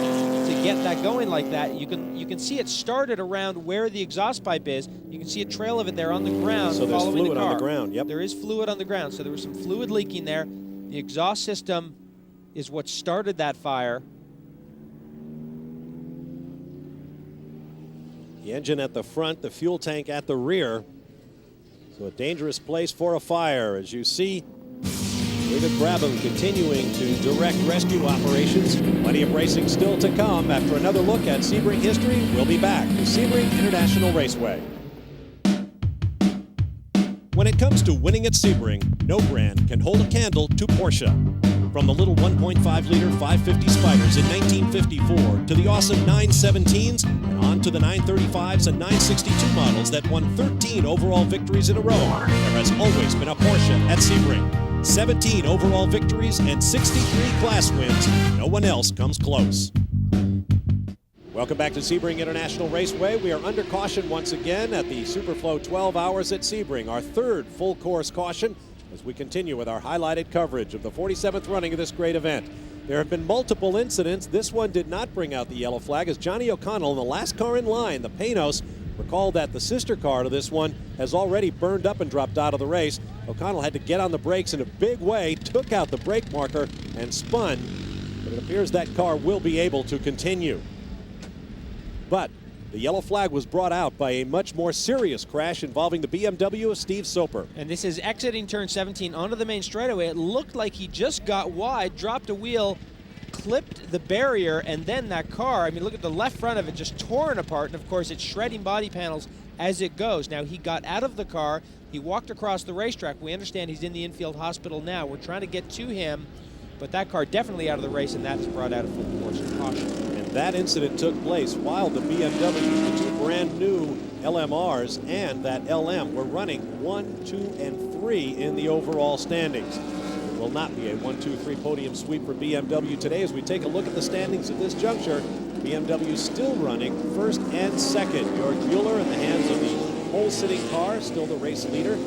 to get that going like that. You can see it started around where the exhaust pipe is. You can see a trail of it there on the ground. So there's following fluid the car. on the ground, yep. There is fluid on the ground, so there was some fluid leaking there. The exhaust system is what started that fire. The engine at the front, the fuel tank at the rear. So a dangerous place for a fire. As you see, David Brabham continuing to direct rescue operations. Plenty of racing still to come. After another look at Sebring history, we'll be back to Sebring International Raceway. When it comes to winning at Sebring, no brand can hold a candle to Porsche. From the little 1.5-liter 550 Spiders in 1954 to the awesome 917s and on to the 935s and 962 models that won 13 overall victories in a row, there has always been a Porsche at Sebring. 17 overall victories and 63 class wins. No one else comes close. Welcome back to Sebring International Raceway. We are under caution once again at the Superflow 12 Hours at Sebring, our third full course caution as we continue with our highlighted coverage of the 47th running of this great event. There have been multiple incidents. This one did not bring out the yellow flag as Johnny O'Connell, the last car in line, the Panos, recall that the sister car to this one has already burned up and dropped out of the race. O'Connell had to get on the brakes in a big way, took out the brake marker and spun, but it appears that car will be able to continue. But the yellow flag was brought out by a much more serious crash involving the BMW of Steve Soper. And this is exiting turn 17 onto the main straightaway. It looked like he just got wide, dropped a wheel, clipped the barrier, and then that car, I mean, look at the left front of it, just torn apart, and of course it's shredding body panels as it goes. Now he got out of the car, he walked across the racetrack. We understand he's in the infield hospital now. We're trying to get to him, but that car definitely out of the race, and that has brought out a full course of caution. And that incident took place while the BMW, the two brand new LMRs and that LM were running 1, 2, and 3 in the overall standings. It will not be a 1, 2, 3 podium sweep for BMW today. As we take a look at the standings at this juncture, BMW still running first and second. George Mueller in the hands of the pole-sitting car, still the race leader.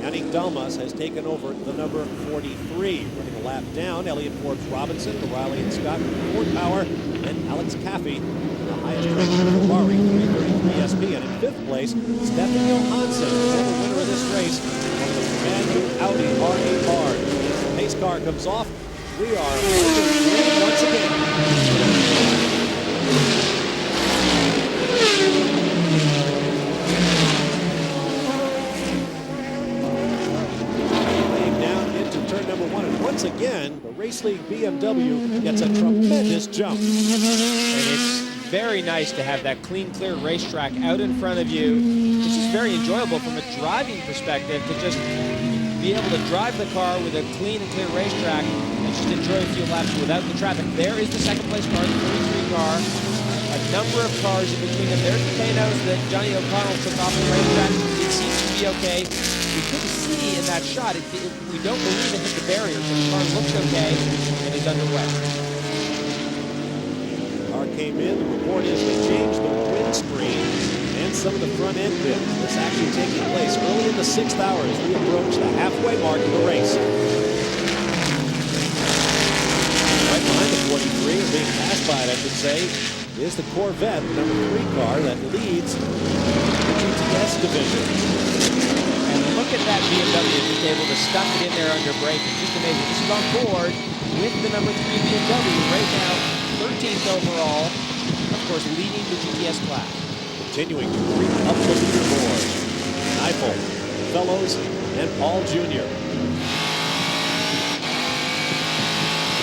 Yannick Dalmas has taken over the number 43. Running a lap down, Elliott Forbes Robinson, Riley and Scott with Ford Power, and Alex Caffey, the highest ranked Ferrari 333 SP. And in fifth place, Stefan Johansson, the winner of this race, on the brand new Audi R8R. As the pace car comes off, we are moving once again. Once again, the Race League BMW gets a tremendous jump. And it's very nice to have that clean, clear racetrack out in front of you. It's just very enjoyable from a driving perspective to just be able to drive the car with a clean and clear racetrack and just enjoy a few laps without the traffic. There is the second place car, the 33 car. A number of cars in between them. There's the Panos that Johnny O'Connell took off the racetrack. It seems to be okay. We couldn't see in that shot. We don't believe it hit the barrier, so the car looks okay and is underway. The car came in. The report is they changed the windscreen and some of the front end bits. This actually taking place early in the 6th hour as we approach the halfway mark of the race. Right behind the 43, or being passed by it, I should say, is the Corvette, the number 3 car that leads the GTS division. And look at that BMW just able to stuff it in there under braking. Just amazing. This is on board with the number 3 BMW right now, 13th overall. Of course, leading the GTS class. Continuing to creep up the leaderboard. Eiffel, Fellows, and Paul Jr.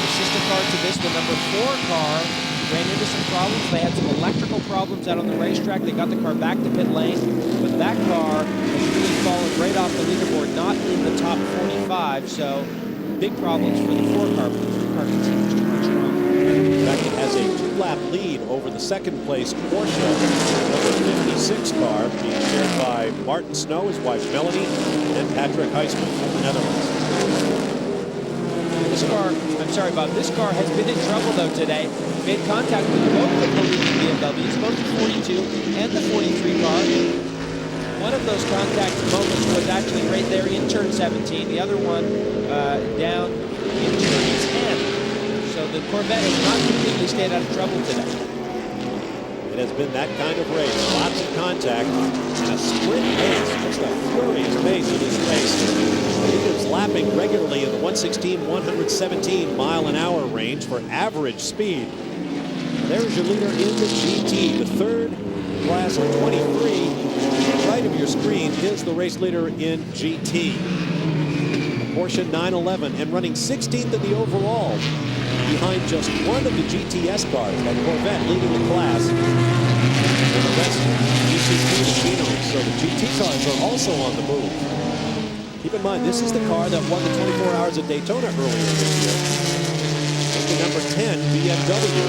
The sister car to this, the number 4 car, ran into some problems. They had some electrical problems out on the racetrack. They got the car back to pit lane, but that car has really fallen right off the leaderboard, not in the top 45, so big problems for the 4 car, but the 3 car continues to run strong. In fact, it has a 2-lap lead over the second place Porsche, number 56 car, being shared by Martin Snow, his wife Melanie, and Patrick Heisman from the Netherlands. This car, I'm sorry, Bob, this car has been in trouble though today. Made contact with both of the leading BMWs, both the 42 and the 43 car. One of those contact moments was actually right there in turn 17. The other one down in turn 10. So the Corvette has not completely stayed out of trouble today. It has been that kind of race. Lots of contact and a sprint pace, just a furious pace in this race. Leaders lapping regularly in the 116, 117 mile an hour range for average speed. There's your leader in the GT, the third class of 23. To the right of your screen is the race leader in GT. Porsche 911 and running 16th in the overall, behind just one of the GTS cars, that Corvette leading the class. And the rest GT2 machinery, so the GT cars are also on the move. Keep in mind, this is the car that won the 24 Hours of Daytona earlier this year. It's the number 10 BMW.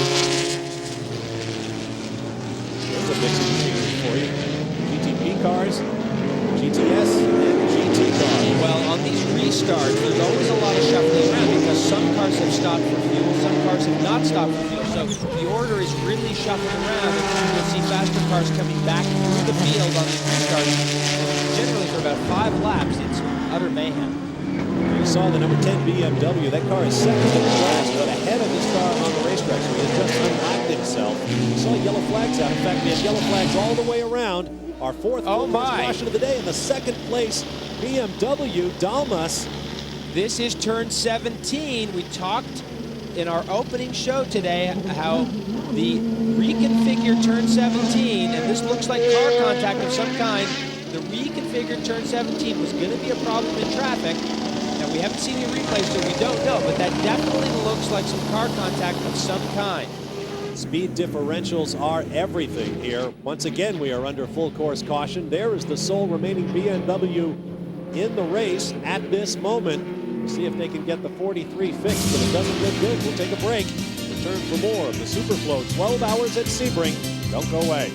There's a mix of machinery for you. GTP cars, GTS, and GT cars. Well, on these restarts, there's always a lot of shuffling around because some cars have stopped for fuel, some cars have not stopped for fuel. So the order is really shuffling around, and you'll see faster cars coming back through the field on these restarts. Generally, for about 5 laps, it's utter mayhem. You saw the number 10 BMW. That car is second in the class, but ahead of this car on the racetrack, so he has just unlocked himself. We saw yellow flags out. In fact, we had yellow flags all the way around. Our fourth caution of the day in the second place BMW Dalmas. This is turn 17. We talked in our opening show today how the reconfigured turn 17, and this looks like car contact of some kind, the reconfigured turn 17 was going to be a problem in traffic. Now, we haven't seen the replay, so we don't know, but that definitely looks like some car contact of some kind. Speed differentials are everything here. Once again, we are under full course caution. There is the sole remaining BMW in the race at this moment. We'll see if they can get the 43 fixed, but it doesn't look good. We'll take a break. Return for more of the Superflow 12 Hours at Sebring. Don't go away.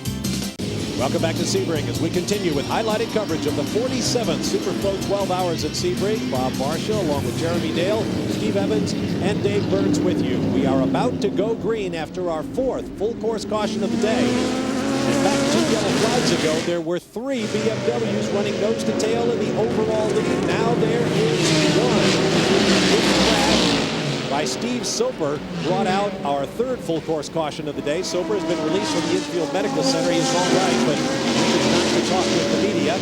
Welcome back to Sebring as we continue with highlighted coverage of the 47th Superflow 12 Hours at Sebring. Bob Marshall along with Jeremy Dale, Steve Evans, and Dave Burns with you. We are about to go green after our 4th full course caution of the day. In fact, 2 yellow flags ago, there were 3 BMWs running nose to tail in the overall lead. Now there is one. This crash by Steve Soper brought out our 3rd full course caution of the day. Soper has been released from the infield medical center. He is all right, but he is not to talk with the media.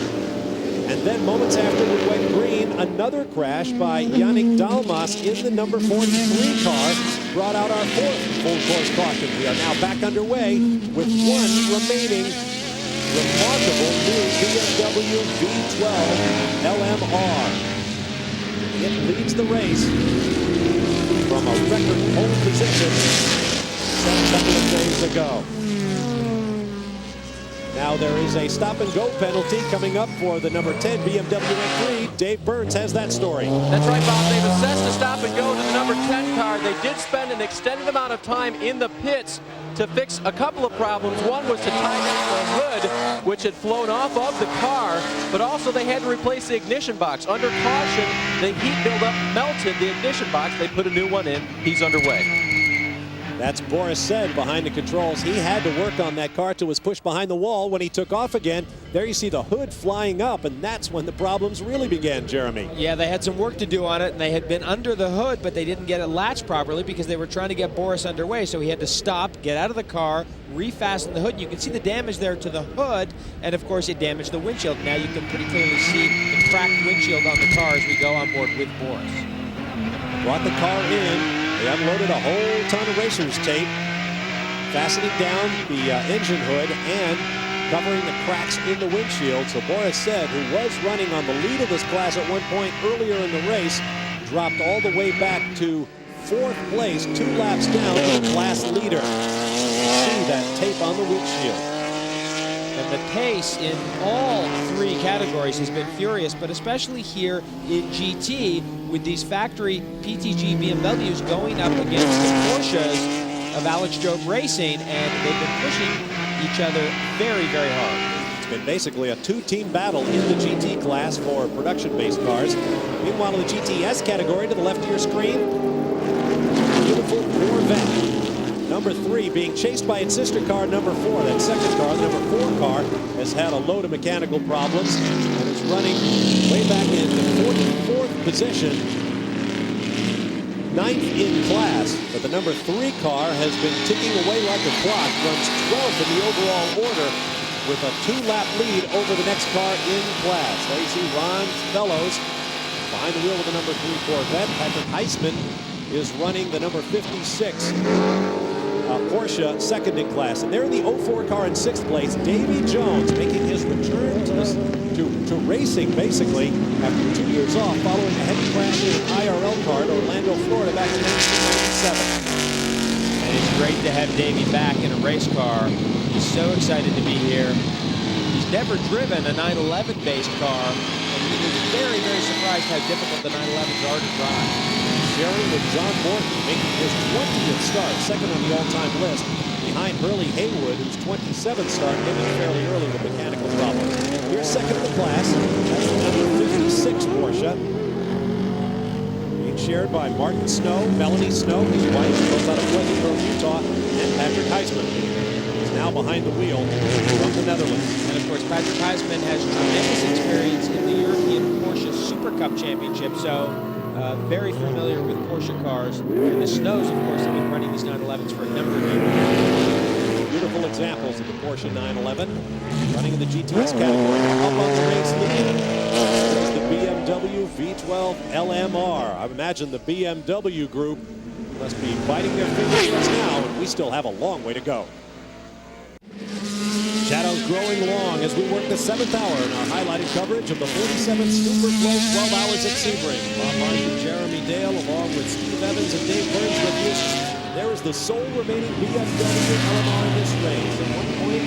And then moments after we went green, another crash by Yannick Dalmas in the number 43 car brought out our 4th full course caution. We are now back underway with one remaining remarkable new BMW V12 LMR. It leads the race from a record pole position set a couple of days ago. Now there is a stop-and-go penalty coming up for the number 10 BMW M3. Dave Burns has that story. That's right, Bob. They've assessed a stop-and-go to the number 10 car. They did spend an extended amount of time in the pits to fix a couple of problems. One was to tighten the hood, which had flown off of the car, but also they had to replace the ignition box. Under caution, the heat buildup melted the ignition box. They put a new one in. He's underway. That's Boris Said behind the controls. He had to work on that car till it was pushed behind the wall. When he took off again, there you see the hood flying up, and that's when the problems really began, Jeremy. Yeah, they had some work to do on it, and they had been under the hood, but they didn't get it latched properly because they were trying to get Boris underway, so he had to stop, get out of the car, refasten the hood. You can see the damage there to the hood, and of course it damaged the windshield. Now you can pretty clearly see the cracked windshield on the car as we go on board with Boris. Brought the car in. They unloaded a whole ton of racer's tape, fastening down the engine hood and covering the cracks in the windshield. So Boris Said, who was running on the lead of this class at one point earlier in the race, dropped all the way back to 4th place, 2 laps down to the class leader. You see that tape on the windshield. And the pace in all 3 categories has been furious, but especially here in GT with these factory PTG BMWs going up against the Porsches of Alex Job Racing, and they've been pushing each other very, very hard. It's been basically a 2-team battle in the GT class for production-based cars. Meanwhile, in the GTS category, to the left of your screen, beautiful Corvette. Number 3 being chased by its sister car, number 4. That second car, the number 4 car, has had a load of mechanical problems and is running way back in the 44th position, 9th in class. But the number 3 car has been ticking away like a clock, runs 12th in the overall order with a 2-lap lead over the next car in class. There you see Ron Fellows behind the wheel with the number 3 Corvette. Patrick Heisman is running the number 56 Porsche, second in class. And there in the 04 car in 6th place, Davy Jones making his return to racing, basically, after 2 years off following a heavy crash in an IRL car in Orlando, Florida back in 1997. And it's great to have Davy back in a race car. He's so excited to be here. He's never driven a 911-based car, and he was very, very surprised how difficult the 911s are to drive. Sharing with John Morton, making his 20th start, second on the all-time list, behind Hurley Haywood, whose 27th start came in fairly early with mechanical problems. Here's second in the class. That's the number 56 Porsche, being shared by Martin Snow, Melanie Snow, his wife, both out of Pleasantville, Utah, and Patrick Heisman. He's now behind the wheel from the Netherlands. And of course, Patrick Heisman has tremendous experience in the European Porsche Super Cup Championship, so very familiar with Porsche cars. And the Snows, of course, have been running these 911s for a number of years. Beautiful examples of the Porsche 911 running in the GTS category. Up on the race lead is the BMW V12 LMR. I imagine the BMW group must be biting their fingernails now, and we still have a long way to go. Shadows growing long as we work the 7th hour in our highlighted coverage of the 47th Superflow 12 Hours at Sebring. Bob Martin and Jeremy Dale, along with Steve Evans and Dave Burns with you. There is the sole remaining BMW LMR in this race. At one point,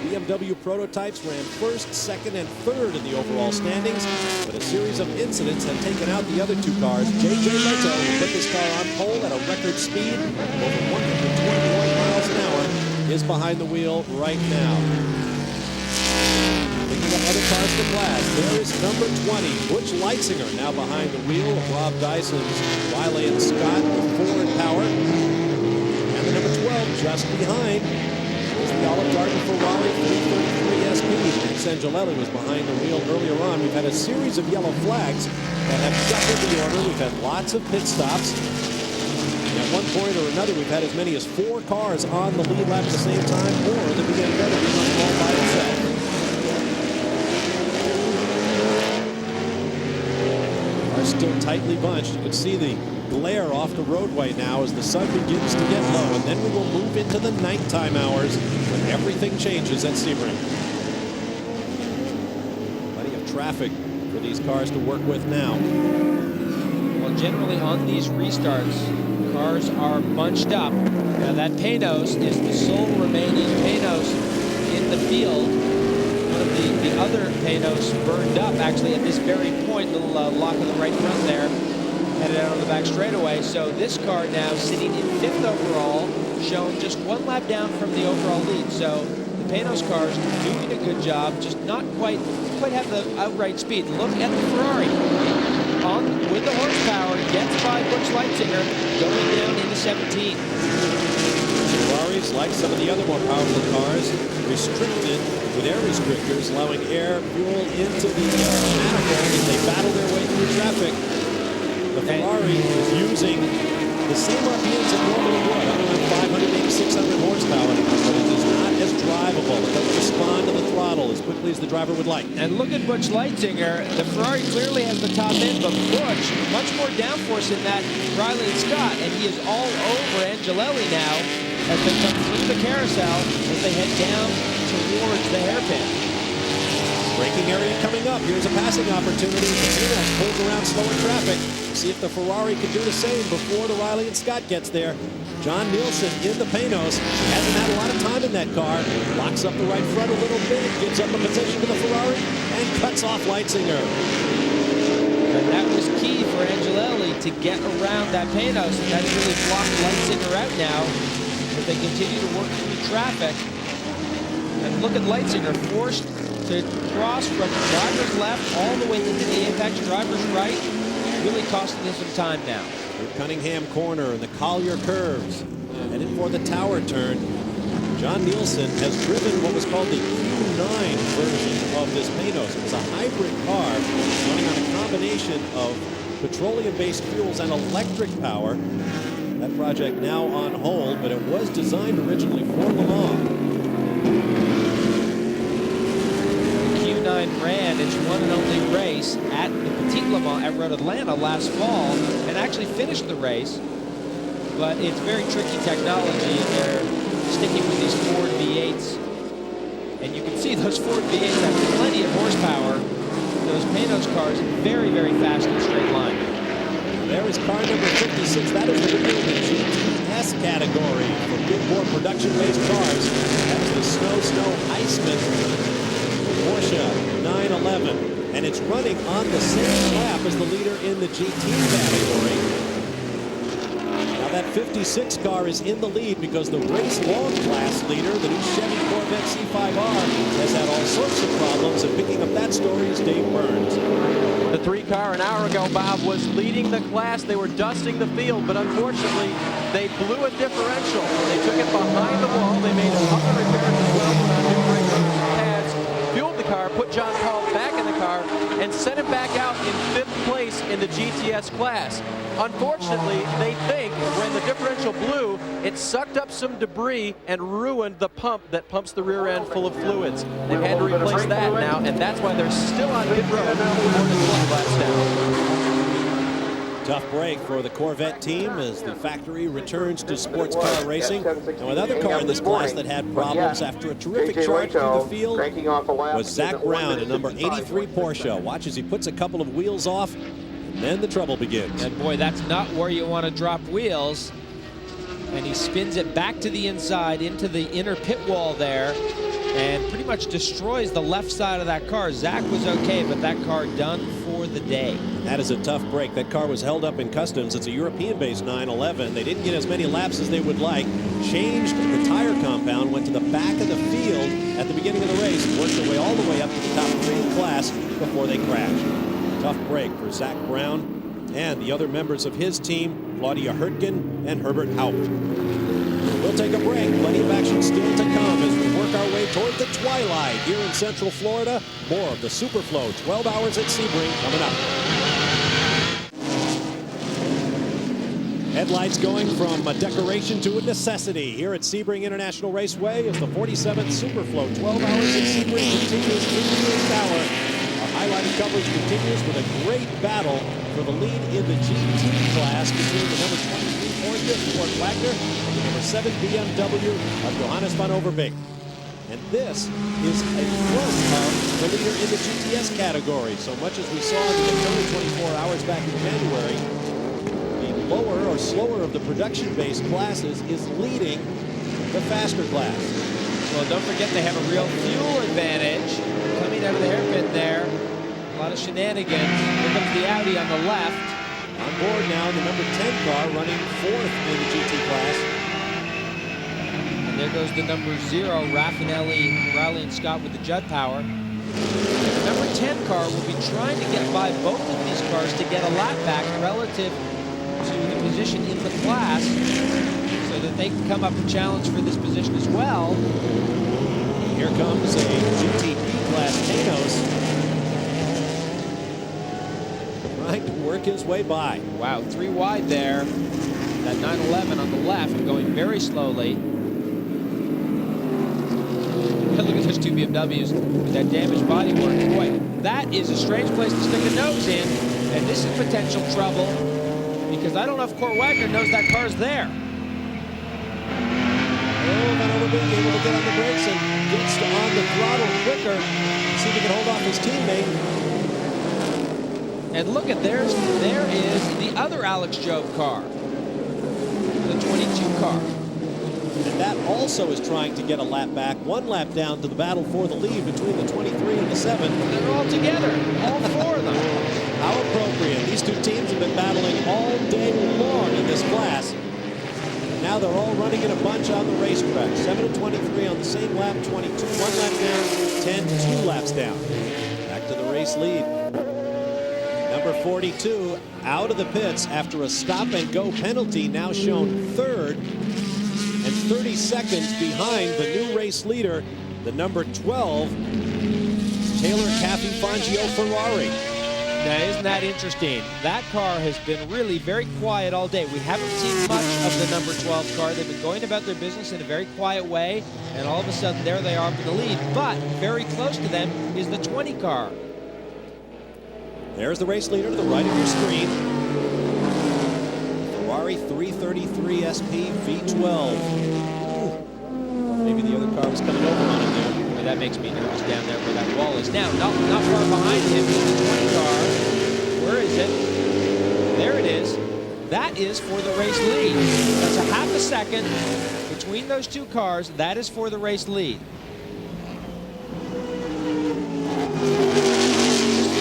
BMW prototypes ran 1st, 2nd, and 3rd in the overall standings, but a series of incidents have taken out the other 2 cars. J.J. Leto, who put this car on pole at a record speed, over 121 miles an hour, is behind the wheel right now. Picking up other cars in the class, there is number 20, Butch Leitzinger, now behind the wheel of Rob Dyson's Wiley and Scott with Ford Power. And the number 12, just behind, is the Olive Garden Ferrari 333 SP. Max Angelelli was behind the wheel earlier on. We've had a series of yellow flags that have shuffled the order. We've had lots of pit stops. At one point or another, we've had as many as 4 cars on the lead lap at the same time, or the BMW running all by itself. Are still tightly bunched. You can see the glare off the roadway now as the sun begins to get low, and then we will move into the nighttime hours when everything changes at Sebring. Plenty of traffic for these cars to work with now. Well, generally on these restarts, cars are bunched up. Now that Panos is the sole remaining Panos in the field. One of the other Panos burned up actually at this very point. Little lock of the right front there, headed out on the back straightaway. So this car now sitting in 5th overall, showing just 1 lap down from the overall lead. So the Panos cars doing a good job, just not quite have the outright speed. Look at the Ferrari. On with the horsepower, gets by Butch Leitzinger, going down into 2017. Ferraris, like some of the other more powerful cars, restricted with air restrictors, allowing air fuel into the manifold as they battle their way through traffic. The Ferrari is using the same RPMs it normally would, around 500, maybe 600 horsepower, but it is not as drivable. It doesn't respond to the throttle as quickly as the driver would like. And look at Butch Leitzinger. The Ferrari clearly has the top end, but Butch, much more downforce in that Riley and Scott, and he is all over Angelelli now as they come through the carousel as they head down towards the hairpin. Braking area coming up. Here's a passing opportunity. Patina pulls around slower traffic. See if the Ferrari can do the same before the Riley and Scott gets there. John Nielsen in the Panos. She hasn't had a lot of time in that car. Locks up the right front a little bit, gives up a position to the Ferrari, and cuts off Leitzinger. And that was key for Angelelli to get around that Panos, and that really blocked Leitzinger out now as they continue to work through traffic. And look at Leitzinger forced to cross from driver's left all the way into the apex, driver's right, really costing them some time now. Through Cunningham Corner and the Collier curves, headed for the tower turn. John Nielsen has driven what was called the Q9 version of this Panos. It was a hybrid car running on a combination of petroleum-based fuels and electric power. That project now on hold, but it was designed originally for Le Mans. Ran its one and only race at the Petit Le Mans at Road Atlanta last fall and actually finished the race, but it's very tricky technology and they're sticking with these Ford V8s, and you can see those Ford V8s have plenty of horsepower. Those Panos cars very, very fast in a straight line. There is car number 56. That is the GTS category for big bore production-based cars. That is the Snow Iceman Porsche 911, and it's running on the same lap as the leader in the GT category. Now that 56 car is in the lead because the race long class leader, the new Chevy Corvette C5R, has had all sorts of problems, and picking up that story is Dave Burns. The 3 car an hour ago, Bob, was leading the class. They were dusting the field, but unfortunately, they blew a differential. They took it behind the wall. They made a couple repairs as well on new brake pads, fueled the car, put John Paul back in the car, and sent him back out in 5th place in the GTS class. Unfortunately, they think when the differential blew, it sucked up some debris and ruined the pump that pumps the rear end full of fluids. They've had to replace that now, and that's why they're still on pit road more than 20 laps down. Tough break for the Corvette team as the factory returns to sports car racing. And another car in this class that had problems after a terrific charge through the field was Zach Brown in number 83 Porsche. Watch as he puts a couple of wheels off, and then the trouble begins. And boy, that's not where you want to drop wheels. And he spins it back to the inside into the inner pit wall there and pretty much destroys the left side of that car. Zach was okay, but that car done for the day. That is a tough break. That car was held up in customs. It's a European-based 911. They didn't get as many laps as they would like. Changed the tire compound, went to the back of the field at the beginning of the race, worked their way all the way up to the top 3 in class before they crashed. Tough break for Zach Brown and the other members of his team, Claudia Hurtgen and Herbert Haupt. We'll take a break. Plenty of action still to come as we work our way toward the twilight here in Central Florida. More of the Superflow 12 Hours at Sebring coming up. Headlights going from a decoration to a necessity here at Sebring International Raceway as the 47th Superflow 12 Hours at Sebring continues through the 8th hour. Our highlighted coverage continues with a great battle for the lead in the GT class between the number 23 Porsche of Ford Wagner and the number 7 BMW of Johannes van Overbeek. And this is a front of the leader in the GTS category. So much as we saw in the Daytona 24 Hours back in January, the lower or slower of the production-based classes is leading the faster class. Well, don't forget they have a real fuel advantage coming out of the hairpin there. A lot of shenanigans. Here comes the Audi on the left. On board now, the number 10 car running 4th in the GT class. And there goes the number 0, Raffinelli, Riley and Scott with the Judd power. And the number 10 car will be trying to get by both of these cars to get a lap back relative to the position in the class. they can come up and challenge for this position as well. Here comes a GTP class Thanos, trying to work his way by. Wow, 3 wide there. That 911 on the left going very slowly. Look at those two BMWs with that damaged bodywork. Boy, that is a strange place to stick a nose in, and this is potential trouble because I don't know if Kurt Wagner knows that car's there. Oh, Van Overbeek able to get on the brakes and gets on the throttle quicker. See if he can hold off his teammate. And look at there is the other Alex Job car, the 22 car. And that also is trying to get a lap back. 1 lap down to the battle for the lead between the 23 and the 7. They're all together, all 4 of them. How appropriate. These two teams have been battling all day long in this class. And now they're all running in a bunch on the racetrack. 7 and 23 on the same lap, 22, 1 lap down, 10, 2 laps down. Back to the race lead. Number 42 out of the pits after a stop-and-go penalty, now shown 3rd and 30 seconds behind the new race leader, the number 12, Taylor Caffey Fangio Ferrari. Now, isn't that interesting? That car has been really very quiet all day. We haven't seen much of the number 12 car. They've been going about their business in a very quiet way, and all of a sudden, there they are in the lead. But very close to them is the 20 car. There's the race leader to the right of your screen. Ferrari 333 SP V12. Ooh. Maybe the other car was coming over on him there. But that makes me nervous down there where that wall is. Now, not far behind him is the 20 car. Where is it? There it is. That is for the race lead. That's a half a second between those two cars. That is for the race lead.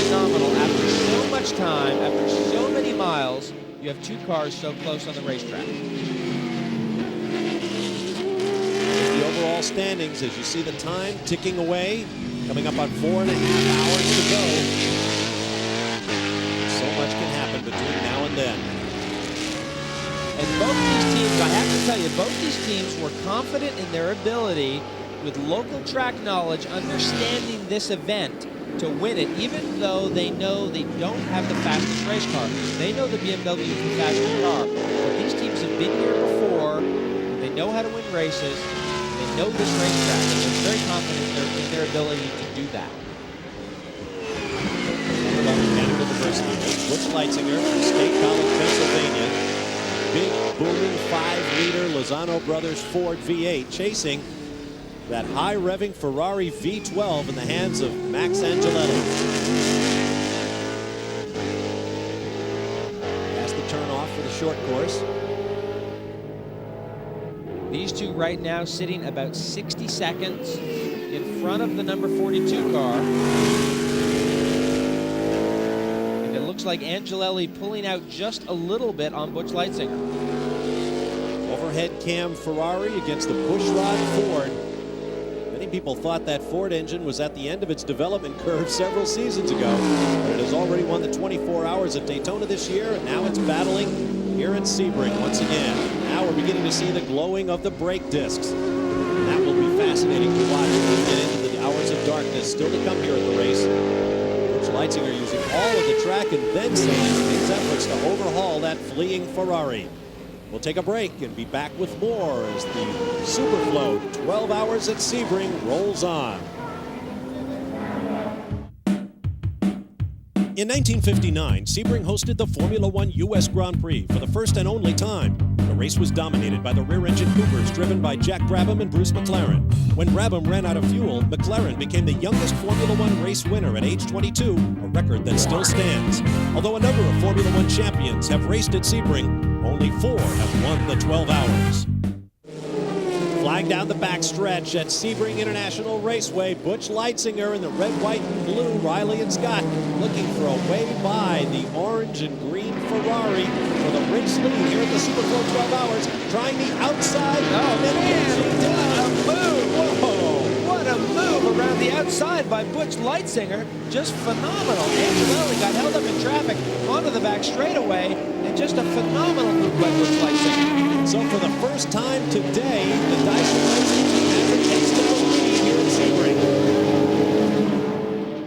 Phenomenal. After so much time, after so many miles, you have 2 cars so close on the racetrack. The overall standings, as you see the time ticking away, coming up on 4.5 hours to go. So much can happen between now and then. And both these teams, I have to tell you, both these teams were confident in their ability with local track knowledge, understanding this event, to win it, even though they know they don't have the fastest race car. They know the BMW is the faster car. But these teams have been here before. They know how to win races. They know this racetrack, and they're very confident in their ability to do that. About Mechanical Diversity, Butch Leitzinger from State College, Pennsylvania. Big, booming 5-liter Lozano Brothers Ford V8 chasing that high-revving Ferrari V12 in the hands of Max Angelelli. That's the turn off for the short course. These two right now sitting about 60 seconds in front of the number 42 car. And it looks like Angelelli pulling out just a little bit on Butch Leitzinger. Overhead cam Ferrari against the pushrod Ford. Many people thought that Ford engine was at the end of its development curve several seasons ago, but it has already won the 24 Hours at Daytona this year, and now it's battling here in Sebring once again. Now we're beginning to see the glowing of the brake discs. That will be fascinating to watch as we get into the hours of darkness still to come here at the race. Butch Leitzinger using all of the track and then some in his efforts to overhaul that fleeing Ferrari. We'll take a break and be back with more as the Superflow 12 Hours at Sebring rolls on. In 1959, Sebring hosted the Formula One U.S. Grand Prix for the first and only time. The race was dominated by the rear-engine Coopers driven by Jack Brabham and Bruce McLaren. When Brabham ran out of fuel, McLaren became the youngest Formula One race winner at age 22, a record that still stands. Although a number of Formula One champions have raced at Sebring, only 4 have won the 12 Hours. Flying down the backstretch at Sebring International Raceway, Butch Leitzinger in the red, white, and blue, Riley and Scott looking for a way by the orange and green Ferrari for the race lead here at the Superflow 12 Hours, trying the outside. Oh, man, what a move! Whoa! What a move around the outside by Butch Leitzinger. Just phenomenal. Angelelli got held up in traffic onto the back straightaway, and just a phenomenal move by Butch Leitzinger. So for the first time today, the Dyson Racing team has a taste of the lead here at Sebring.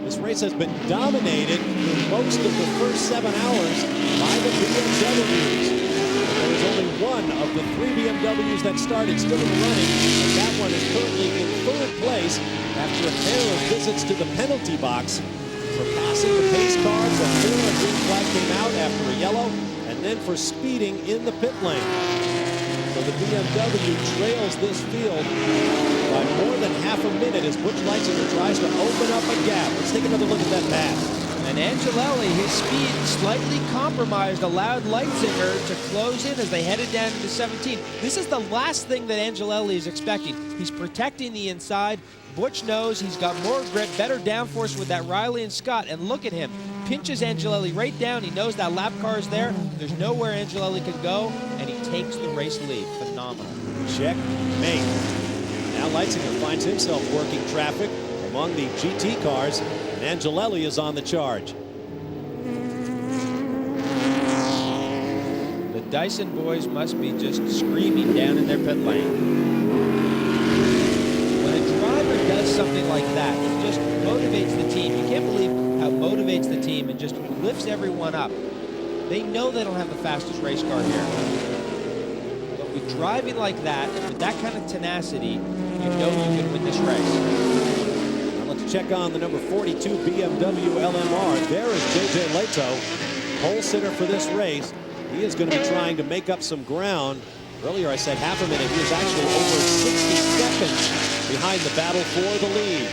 This race has been dominated for most of the first 7 hours by the BMWs. There was only one of the 3 BMWs that started still in the running, and that one is currently in 3rd place after a pair of visits to the penalty box, surpassing the pace car before a green flag came out after a yellow, and then for speeding in the pit lane. So the BMW trails this field by more than half a minute as Butch Leitzinger tries to open up a gap. Let's take another look at that pass. And Angelelli, his speed slightly compromised, allowed Leitzinger to close in as they headed down into 17. This is the last thing that Angelelli is expecting. He's protecting the inside. Butch knows he's got more grip, better downforce with that Riley and Scott, and look at him. Pinches Angelelli right down. He knows that lap car is there. There's nowhere Angelelli could go, and he takes the race lead. Phenomenal. Check, mate. Now Leitzinger finds himself working traffic among the GT cars, and Angelelli is on the charge. The Dyson boys must be just screaming down in their pit lane. When a driver does something like that, it just motivates the team. You can't believe how it motivates the team and just lifts everyone up. They know they don't have the fastest race car here. But with driving like that, with that kind of tenacity, you know you can win this race. Now let's check on the number 42 BMW LMR. There is JJ Leto, pole sitter for this race. He is going to be trying to make up some ground. Earlier I said half a minute. He is actually over 60 seconds behind the battle for the lead.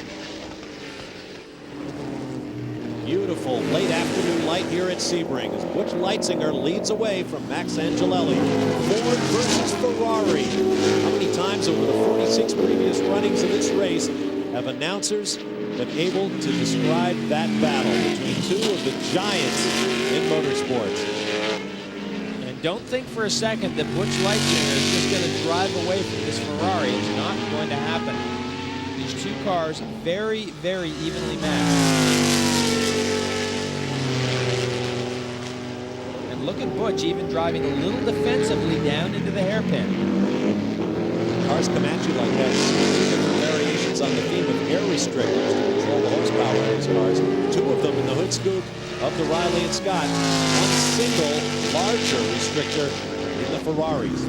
Beautiful late afternoon light here at Sebring as Butch Leitzinger leads away from Max Angelelli. Ford versus Ferrari. How many times over the 46 previous runnings of this race have announcers been able to describe that battle between 2 of the giants in motorsports? And don't think for a second that Butch Leitzinger is just going to drive away from this Ferrari. It's not going to happen. These 2 cars very, very evenly matched. Look at Butch even driving a little defensively down into the hairpin. Cars come at you like that. Different variations on the theme of air restrictors to control the horsepower of these cars. 2 of them in the hood scoop of the Riley and Scott. 1 single larger restrictor in the Ferraris.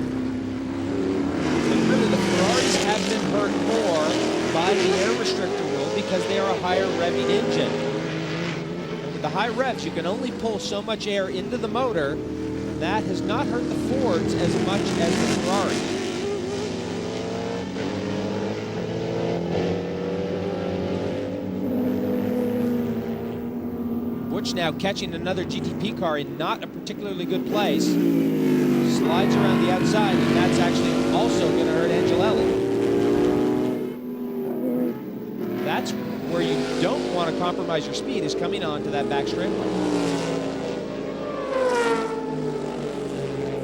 And really the Ferraris have been hurt more by the air restrictor rule because they are a higher revving engine. The high revs, you can only pull so much air into the motor, and that has not hurt the Fords as much as the Ferrari. Butch now catching another GTP car in not a particularly good place. Slides around the outside, and that's actually also going to hurt Angelelli. That's where you don't want to compromise your speed, is coming on to that back straightaway.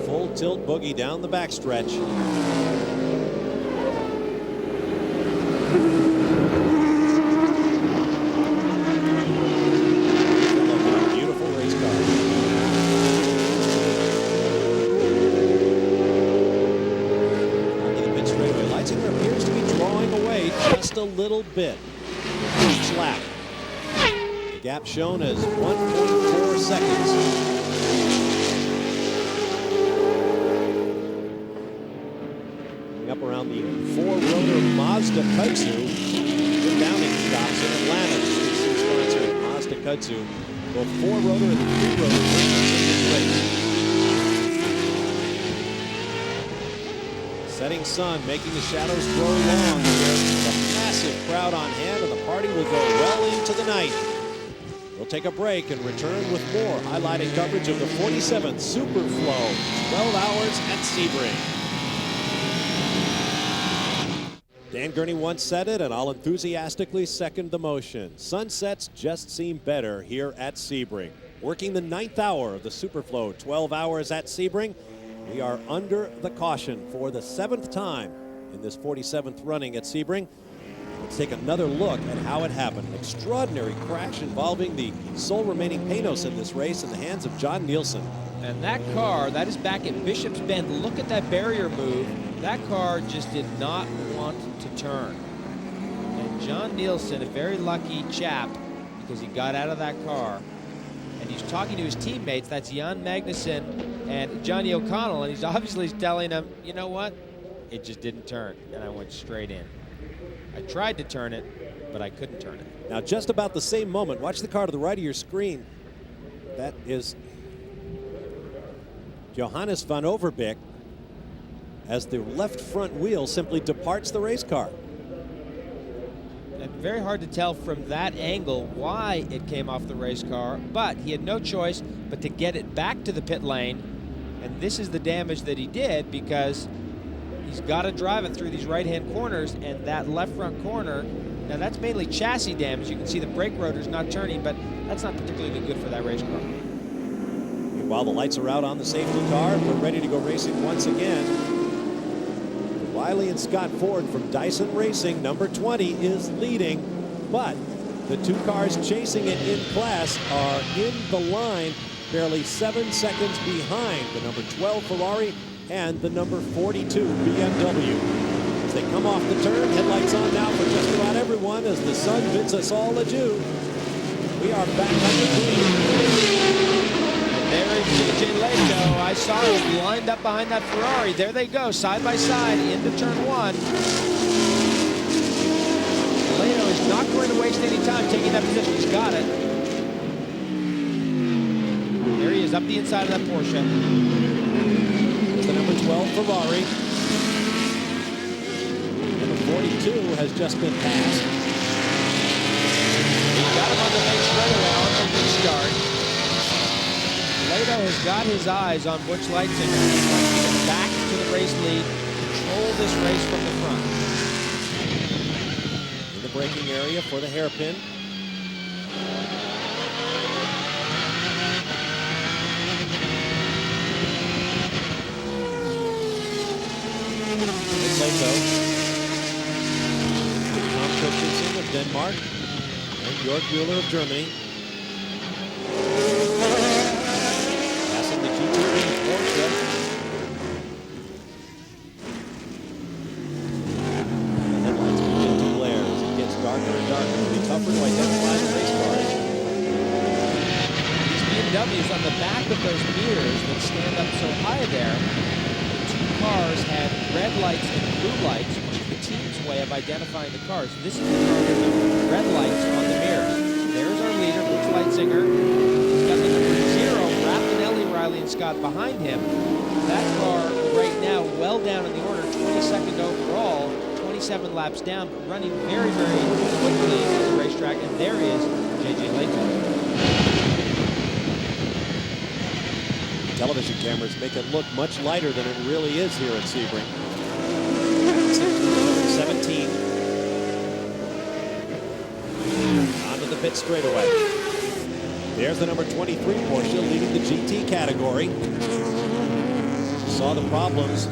Full tilt boogie down the backstretch. Beautiful race car. Into the pit straightaway. Leitzinger appears to be drawing away just a little bit. Each lap. The gap shown as 1.4 seconds. Coming up around the 4-rotor Mazda Kudzu. The Downing stops in Atlanta. The sponsor Mazda Kudzu. Both 4-rotor and 3-rotor versions in this race. Setting sun making the shadows grow long here. A massive crowd on hand, and the party will go well into the night. We'll take a break and return with more highlighting coverage of the 47th Superflow 12 hours at Sebring. Dan Gurney once said it, and I'll enthusiastically second the motion. Sunsets just seem better here at Sebring. Working the 9th hour of the Superflow 12 hours at Sebring. We are under the caution for the 7th time in this 47th running at Sebring. Let's take another look at how it happened. An extraordinary crash involving the sole remaining Panos in this race in the hands of John Nielsen. And that car, that is back at Bishop's Bend. Look at that barrier move. That car just did not want to turn. And John Nielsen, a very lucky chap, because he got out of that car. And he's talking to his teammates. That's Jan Magnussen and Johnny O'Connell. And he's obviously telling them, you know what? It just didn't turn. And I went straight in. I tried to turn it, but I couldn't turn it. Now, just about the same moment, watch the car to the right of your screen. That is Johannes van Overbeek, as the left front wheel simply departs the race car. And very hard to tell from that angle why it came off the race car, but he had no choice but to get it back to the pit lane. And this is the damage that he did, because he's got to drive it through these right-hand corners, and that left front corner, now that's mainly chassis damage. You can see the brake rotor's not turning, but that's not particularly good for that race car. While the lights are out on the safety car, we're ready to go racing once again. Riley and Scott Ford from Dyson Racing, number 20, is leading, but the two cars chasing it in class are in the line, barely 7 seconds behind the number 12 Ferrari and the number 42 BMW. As they come off the turn, headlights on now for just about everyone as the sun bids us all adieu. We are back on the green. There is J.J. Leto. I saw him lined up behind that Ferrari. There they go, side by side into turn one. Leto is not going to waste any time taking that position. He's got it. There he is, up the inside of that Porsche. The number 12 Ferrari. Number 42 has just been passed. He got him on the main straightaway on the restart. Leto has got his eyes on Butch Leitzinger. He wants to get back to the race lead, control this race from the front. In the braking area for the hairpin. Leto. Tom Christensen of Denmark and Jörg Müller of Germany. BMWs on the back of those mirrors that stand up so high there, the two cars have red lights and blue lights, which is the team's way of identifying the cars. This is the car with the red lights on the mirrors. There's our leader, Butch Leitzinger. He's got the number 0, Raffinelli, Riley, and Scott behind him. That car right now well down in the order, 22nd overall, 27 laps down, but running very, very quickly to the racetrack. And there is J.J. Leto. Television cameras make it look much lighter than it really is here at Sebring. 17. Onto the pit straightaway. There's the number 23 Porsche leading the GT category. Saw the problems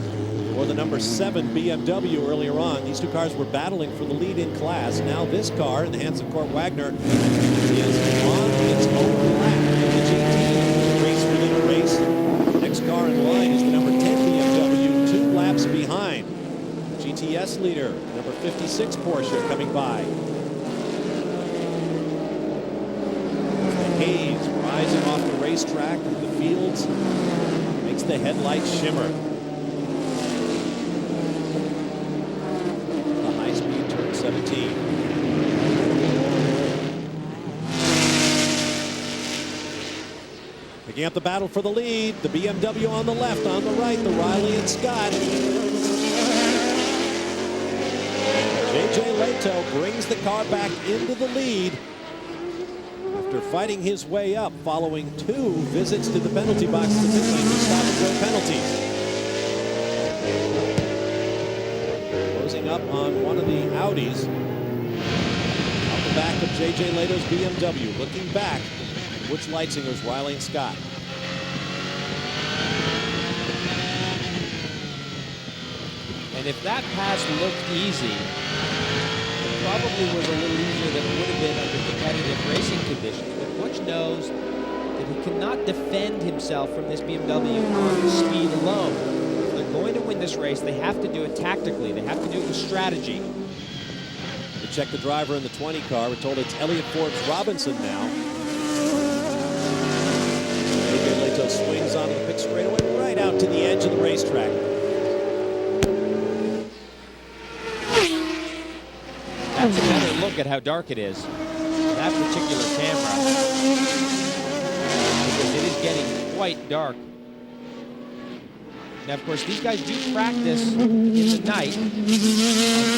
for the number 7 BMW earlier on. These two cars were battling for the lead in class. Now this car in the hands of Kurt Wagner is on its own lap in the GT race within a race. The next car in line is the number 10 BMW, 2 laps behind. GTS leader, number 56 Porsche coming by. The haze rising off the racetrack in the fields makes the headlights shimmer. The high-speed turn 17. Picking up the battle for the lead, the BMW on the left, on the right, the Riley and Scott. J.J. Leto brings the car back into the lead after fighting his way up following 2 visits to the penalty box to pit lane to stop and go penalties. Closing up on one of the Audis off the back of J.J. Leto's BMW, looking back. Butch Leitzinger's Riley and Scott. And if that pass looked easy, it probably was a little easier than it would have been under competitive racing conditions. But Butch knows that that he cannot defend himself from this BMW on speed alone. If they're going to win this race, they have to do it tactically. They have to do it with strategy. We check the driver in the 20 car. We're told it's Elliott Forbes Robinson now. J.J. Leto swings onto the pit straightaway right out to the edge of the racetrack. That's a better look at how dark it is. That particular camera. Because it is getting quite dark. Now, of course, these guys do practice in the night. On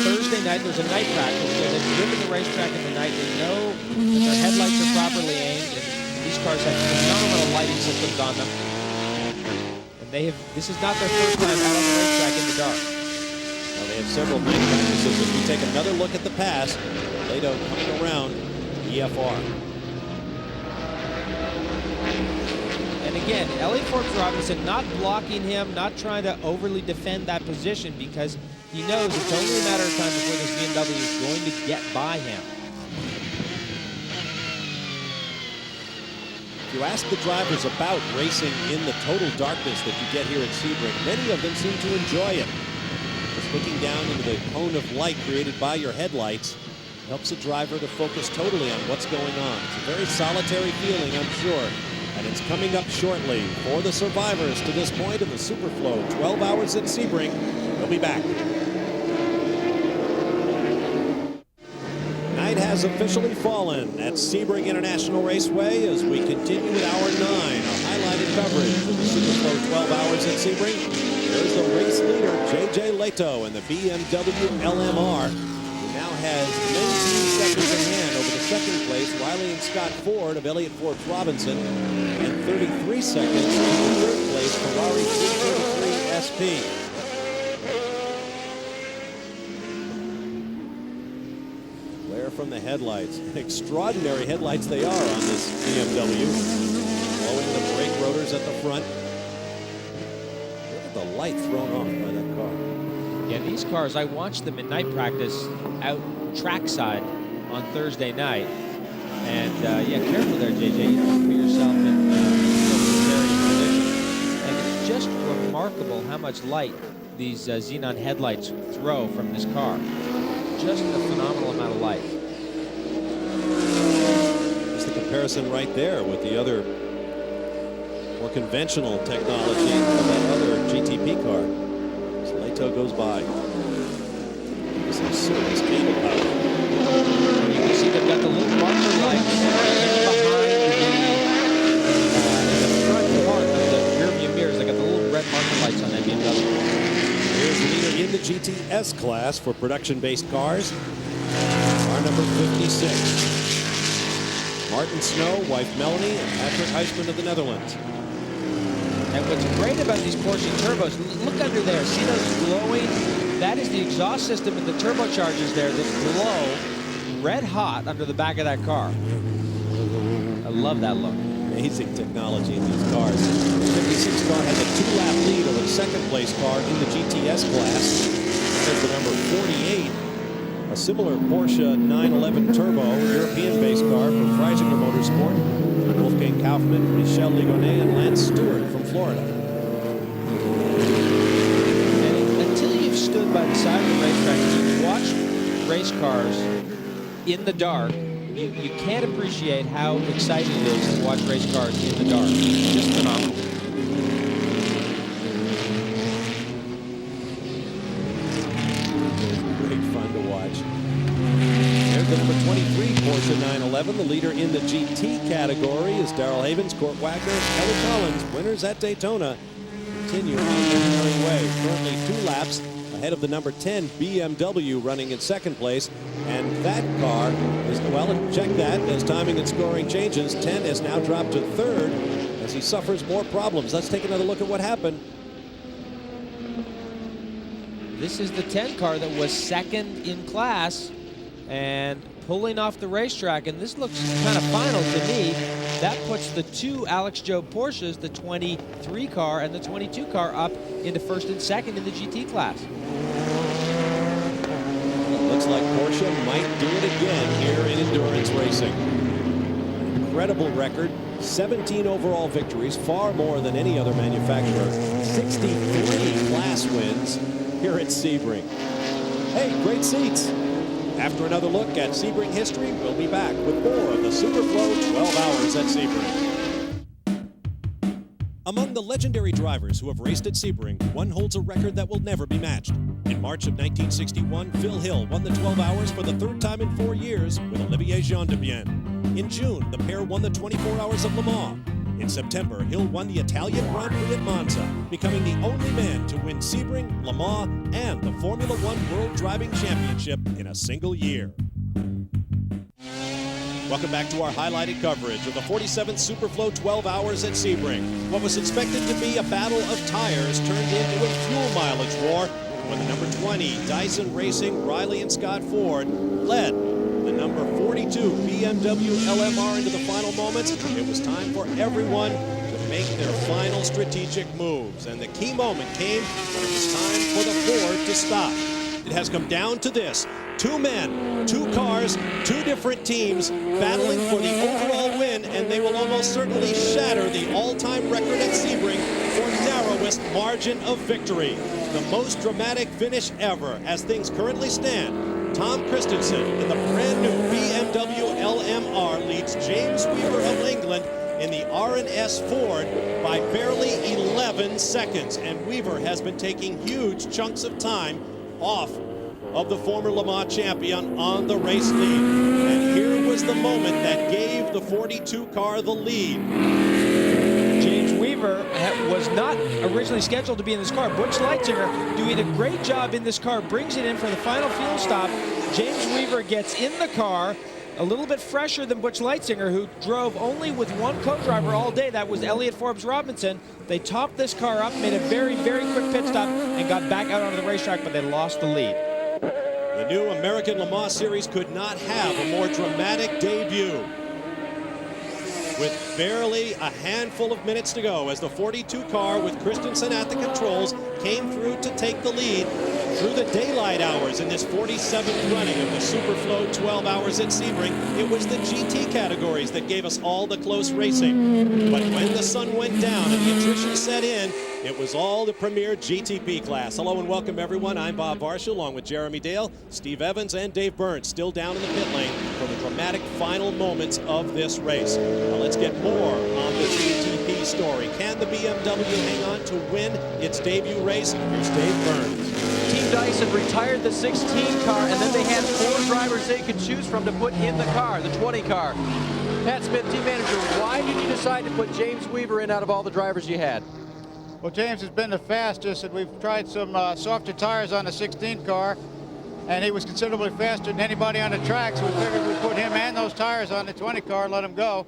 Thursday night, there's a night practice where they've driven the racetrack in the night. They know that their headlights are properly aimed, and these cars have phenomenal lighting systems on them. And this is not their first time out on the racetrack in the dark. Well, they have several night practices. If we take another look at the pass, Leto coming around EFR. And again, Elliott Forbes Robinson not blocking him, not trying to overly defend that position because he knows it's only a matter of time before this BMW is going to get by him. If you ask the drivers about racing in the total darkness that you get here at Sebring, many of them seem to enjoy it. Just looking down into the cone of light created by your headlights helps a driver to focus totally on what's going on. It's a very solitary feeling, I'm sure. And it's coming up shortly for the survivors to this point in the Superflow. 12 hours at Sebring. We'll be back. Night has officially fallen at Sebring International Raceway as we continue with hour 9. Our highlighted coverage of the Superflow 12 hours at Sebring. There's the race leader, J.J. Leto, and the BMW LMR, who now has 19 seconds in hand over the second place, Riley and Scott Ford of Elliott Forbes Robinson, and 33 seconds in the third place, Ferrari 333 SP. Glare from the headlights. Extraordinary headlights they are on this BMW. Blowing the brake rotors at the front. Look at the light thrown off by that car. Yeah, these cars, I watched them in night practice out trackside on Thursday night. And yeah, careful there, JJ. You don't put yourself in very position. And it's just remarkable how much light these xenon headlights throw from this car. Just a phenomenal amount of light. There's the comparison right there with the other more conventional technology of that other GTP car. As Leto goes by. Some serious cable power. You can see they've got the little marker lights in the front part of the rearview mirrors. They got the little red marker lights on that BMW. Here's the leader in the GTS class for production-based cars. Car number 56. Martin Snow, wife Melanie, and Patrick Huisman of the Netherlands. And what's great about these Porsche turbos, look under there. See those glowing? That is the exhaust system and the turbochargers there that glow red hot under the back of that car. I love that look. Amazing technology in these cars. The 56 car has a 2-lap lead over the second-place car in the GTS class. There's the number 48. A similar Porsche 911 Turbo, European-based car from Freisinger Motorsport. Wolfgang Kaufmann, Michel Ligonnet, and Lance Stewart from Florida. And until you've stood by the side of the racetrack and you've watched race cars in the dark, you can't appreciate how exciting it is to watch race cars in the dark. It's just phenomenal. Great fun to watch. There's the number 23 Porsche 911. The leader in the GT category is Darrell Havens, Court Wagner, Kelly Collins. Winners at Daytona continue on their merry way. Currently 2 laps ahead of the number 10 BMW running in second place. And that car is, well, check that. As timing and scoring changes, 10 has now dropped to third as he suffers more problems. Let's take another look at what happened. This is the 10 car that was second in class and pulling off the racetrack, and this looks kind of final to me. That puts the 2 Alex Job Porsches, the 23 car and the 22 car, up into first and second in the GT class. It looks like Porsche might do it again here in endurance racing. incredible record. 17 overall victories, far more than any other manufacturer. 63 class wins here at Sebring. Hey, great seats. After another look at Sebring history, we'll be back with more of the Superflow 12 Hours at Sebring. Among the legendary drivers who have raced at Sebring, one holds a record that will never be matched. In March of 1961, Phil Hill won the 12 Hours for the third time in 4 years with Olivier Gendebien. In June, the pair won the 24 Hours of Le Mans. In September, Hill won the Italian Grand Prix at Monza, becoming the only man to win Sebring, Le Mans, and the Formula One World Driving Championship in a single year. Welcome back to our highlighted coverage of the 47th Superflow 12 Hours at Sebring. What was expected to be a battle of tires turned into a fuel mileage war when the number 20 Dyson Racing Riley and Scott Ford led the number 42 BMW LMR into the final moments. It was time for everyone to make their final strategic moves, and the key moment came when it was time for the Ford to stop. It has come down to this: 2 men, 2 cars, 2 different teams battling for the overall win, and they will almost certainly shatter the all-time record at Sebring for narrowest margin of victory. The most dramatic finish ever. As things currently stand, Tom Christensen in the brand new BMW LMR leads James Weaver of England in the R&S Ford by barely 11 seconds, and Weaver has been taking huge chunks of time off of the former Le Mans champion on the race lead. And here was the moment that gave the 42 car the lead. James Weaver was not originally scheduled to be in this car. Butch Leitzinger doing a great job in this car, brings it in for the final fuel stop. James Weaver gets in the car a little bit fresher than Butch Leitzinger, who drove only with one co-driver all day. That was Elliott Forbes Robinson. They topped this car up, made a very, very quick pit stop, and got back out onto the racetrack, but they lost the lead. The new American Le Mans Series could not have a more dramatic debut. With barely a handful of minutes to go as the 42 car with Christensen at the controls came through to take the lead through the daylight hours in this 47th running of the Superflow 12 Hours at Sebring. It was the GT categories that gave us all the close racing. But when the sun went down and the attrition set in, it was all the premier GTP class. Hello and welcome everyone. I'm Bob Varsha along with Jeremy Dale, Steve Evans, and Dave Burns still down in the pit lane for the dramatic final moments of this race. Now let's get more on the GTP story. Can the BMW hang on to win its debut race? Here's Dave Burns. Team Dyson retired the 16 car, and then they had 4 drivers they could choose from to put in the car, the 20 car. Pat Smith, team manager, why did you decide to put James Weaver in out of all the drivers you had? Well, James has been the fastest, and we've tried some softer tires on the 16 car, and he was considerably faster than anybody on the track, so we figured we'd put him and those tires on the 20 car and let him go.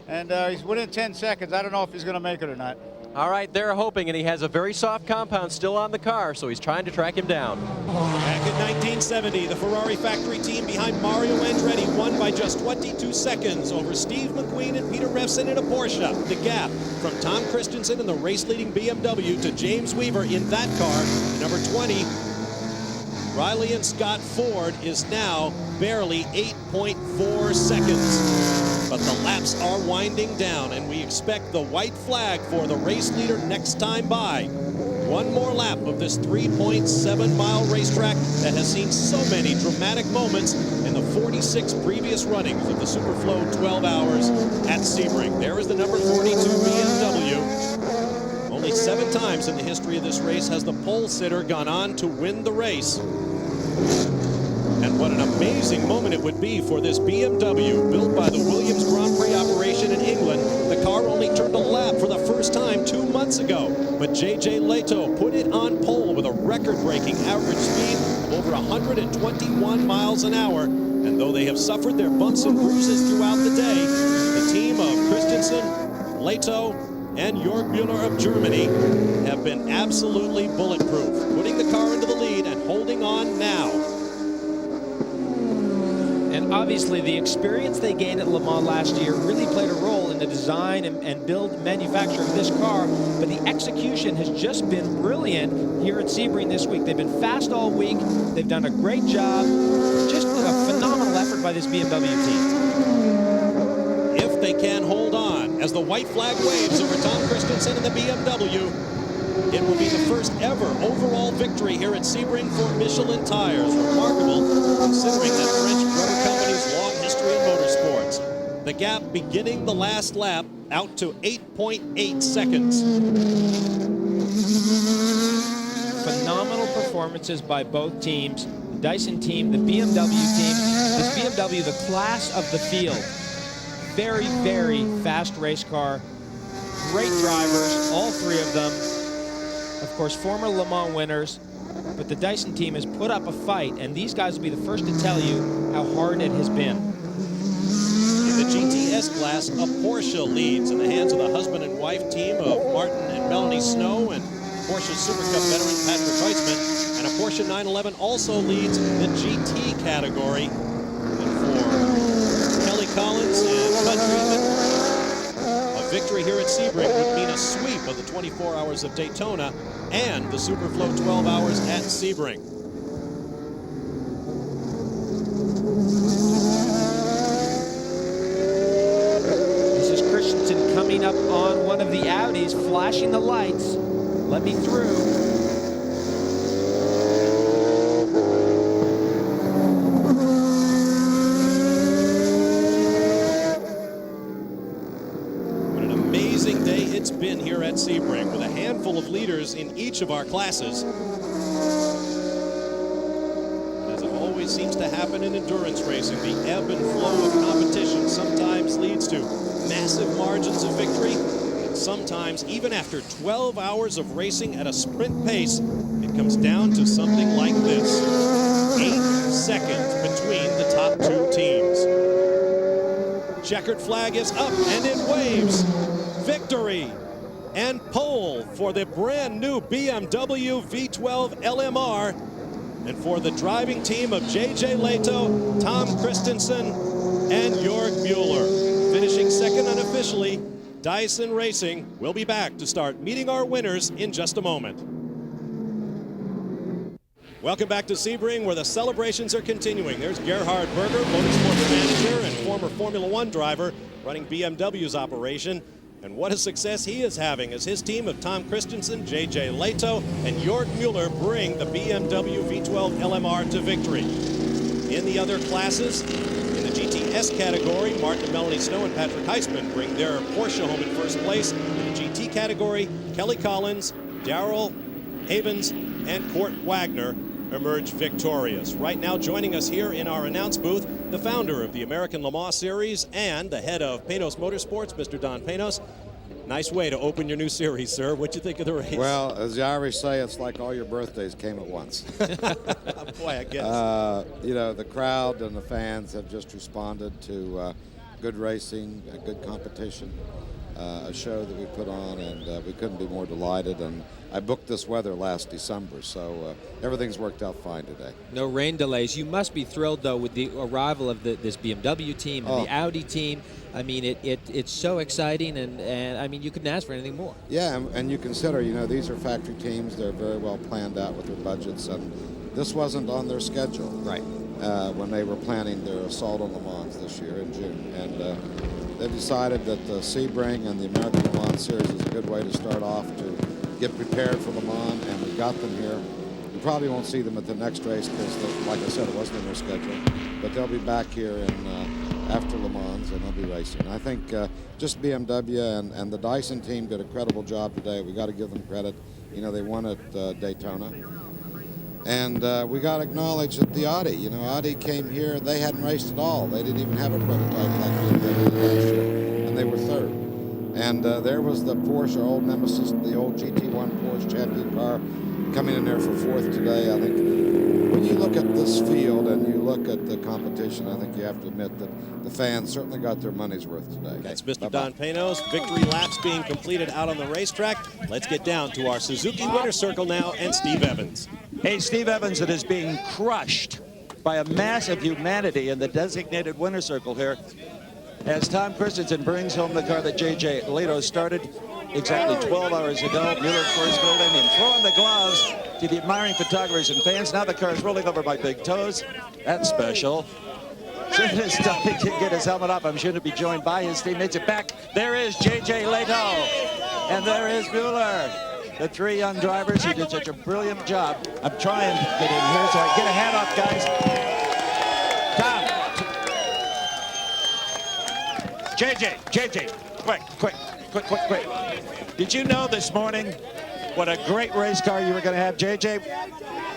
And he's within 10 seconds. I don't know if he's going to make it or not. All right, they're hoping, and he has a very soft compound still on the car, so he's trying to track him down. Back in 1970, the Ferrari factory team behind Mario Andretti won by just 22 seconds over Steve McQueen and Peter Revson in a Porsche. The gap from Tom Christensen in the race-leading BMW to James Weaver in that car, number 20, Riley and Scott Ford, is now barely 8.4 seconds. But the laps are winding down, and we expect the white flag for the race leader next time by. One more lap of this 3.7-mile racetrack that has seen so many dramatic moments in the 46 previous runnings of the Superflow 12 Hours at Sebring. There is the number 42 BMW. Only 7 times in the history of this race has the pole sitter gone on to win the race. And what an amazing moment it would be for this BMW built by the Williams Grand Prix operation in England. The car only turned a lap for the first time 2 months ago, but J.J. Leto put it on pole with a record-breaking average speed of over 121 miles an hour. And though they have suffered their bumps and bruises throughout the day, the team of Christensen, Leto, and Jörg Müller of Germany have been absolutely bulletproof, putting the car into the lead and holding on now. And obviously the experience they gained at Le Mans last year really played a role in the design and build manufacture of this car, but the execution has just been brilliant here at Sebring this week. They've been fast all week. They've done a great job. Just a phenomenal effort by this BMW team. If they can hold on as the white flag waves over Tom Christensen and the BMW. It will be the first ever overall victory here at Sebring for Michelin Tires. Remarkable considering that French rubber company's long history in motorsports. The gap beginning the last lap out to 8.8 seconds. Phenomenal performances by both teams. The Dyson team, the BMW team. This BMW, the class of the field. Very, very fast race car. Great drivers, all three of them. Of course, former Le Mans winners. But the Dyson team has put up a fight, and these guys will be the first to tell you how hard it has been. In the GTS class, a Porsche leads in the hands of the husband and wife team of Martin and Melanie Snow and Porsche Super Cup veteran Patrick Heitzman. And a Porsche 911 also leads the GT category. And for Kelly Collins and Bud Treatment, a victory here at Sebring would mean a sweep of the 24 Hours of Daytona and the Superflow 12 Hours at Sebring. This is Christensen coming up on one of the Audis, flashing the lights. Let me through. What an amazing day it's been here at Sebring with a handful of leaders in each of our classes. And as it always seems to happen in endurance racing, the ebb and flow of competition sometimes leads to massive margins of victory. Sometimes, even after 12 hours of racing at a sprint pace, it comes down to something like this. 8 seconds between the top two teams. Checkered flag is up and it waves. Victory and pole for the brand new BMW V12 LMR. And for the driving team of J.J. Leto, Tom Christensen, and Jörg Mueller. Finishing second unofficially, Dyson Racing will be back to start meeting our winners in just a moment. Welcome back to Sebring, where the celebrations are continuing. There's Gerhard Berger, motorsports manager and former Formula One driver, running BMW's operation. And what a success he is having as his team of Tom Christensen, J.J. Leto, and Jörg Mueller bring the BMW V12 LMR to victory. In the other classes, in the GTS category, Martin and Melanie Snow and Patrick Heitzman bring their Porsche home in first place. In the GT category, Kelly Collins, Darrell Havens, and Court Wagner emerge victorious. Right now, joining us here in our announce booth, the founder of the American Le Mans Series and the head of Panos Motorsports, Mr. Don Panos. Nice way to open your new series, sir. What'd you think of the race? Well, as the Irish say, it's like all your birthdays came at once. Boy, I guess. You know, the crowd and the fans have just responded to good racing, good competition, a show that we put on, and we couldn't be more delighted. And I booked this weather last December, so everything's worked out fine today. No rain delays. You must be thrilled, though, with the arrival of this BMW team and the Audi team. I mean, it's so exciting, and I mean, you couldn't ask for anything more. Yeah, and you consider, you know, these are factory teams. They're very well planned out with their budgets, and this wasn't on their schedule. Right. When they were planning their assault on Le Mans this year in June. And they decided that the Sebring and the American Le Mans Series is a good way to start off to get prepared for Le Mans, and we got them here. You probably won't see them at the next race because, like I said, it wasn't in their schedule. But they'll be back here after Le Mans, and they'll be racing. I think just BMW and the Dyson team did a credible job today. We got to give them credit. You know, they won at Daytona. And we got to acknowledge that the Audi, you know, Audi came here, they hadn't raced at all. They didn't even have a prototype like BMW last year, and they were third. And there was the Porsche, our old nemesis, the old GT1 Porsche champion car, coming in there for fourth today. I think when you look at this field and you look at the competition, I think you have to admit that the fans certainly got their money's worth today. That's Mr. Don Panos. Victory laps being completed out on the racetrack. Let's get down to our Suzuki winner's circle now and Steve Evans. Hey, Steve Evans, it is being crushed by a mass of humanity in the designated winner's circle here as Tom Christensen brings home the car that J.J. Leto started exactly 12 hours ago. Mueller first filled in and throwing the gloves to the admiring photographers and fans. Now the car is rolling over by big toes. That's special. soon as Tommy can get his helmet off, I'm sure to be joined by his teammates. Back there is J.J. Leto, and there is Mueller. The three young drivers who did such a brilliant job. I'm trying to get in here so I get a hat off, guys. Tom. JJ, quick. Did you know this morning what a great race car you were going to have, JJ?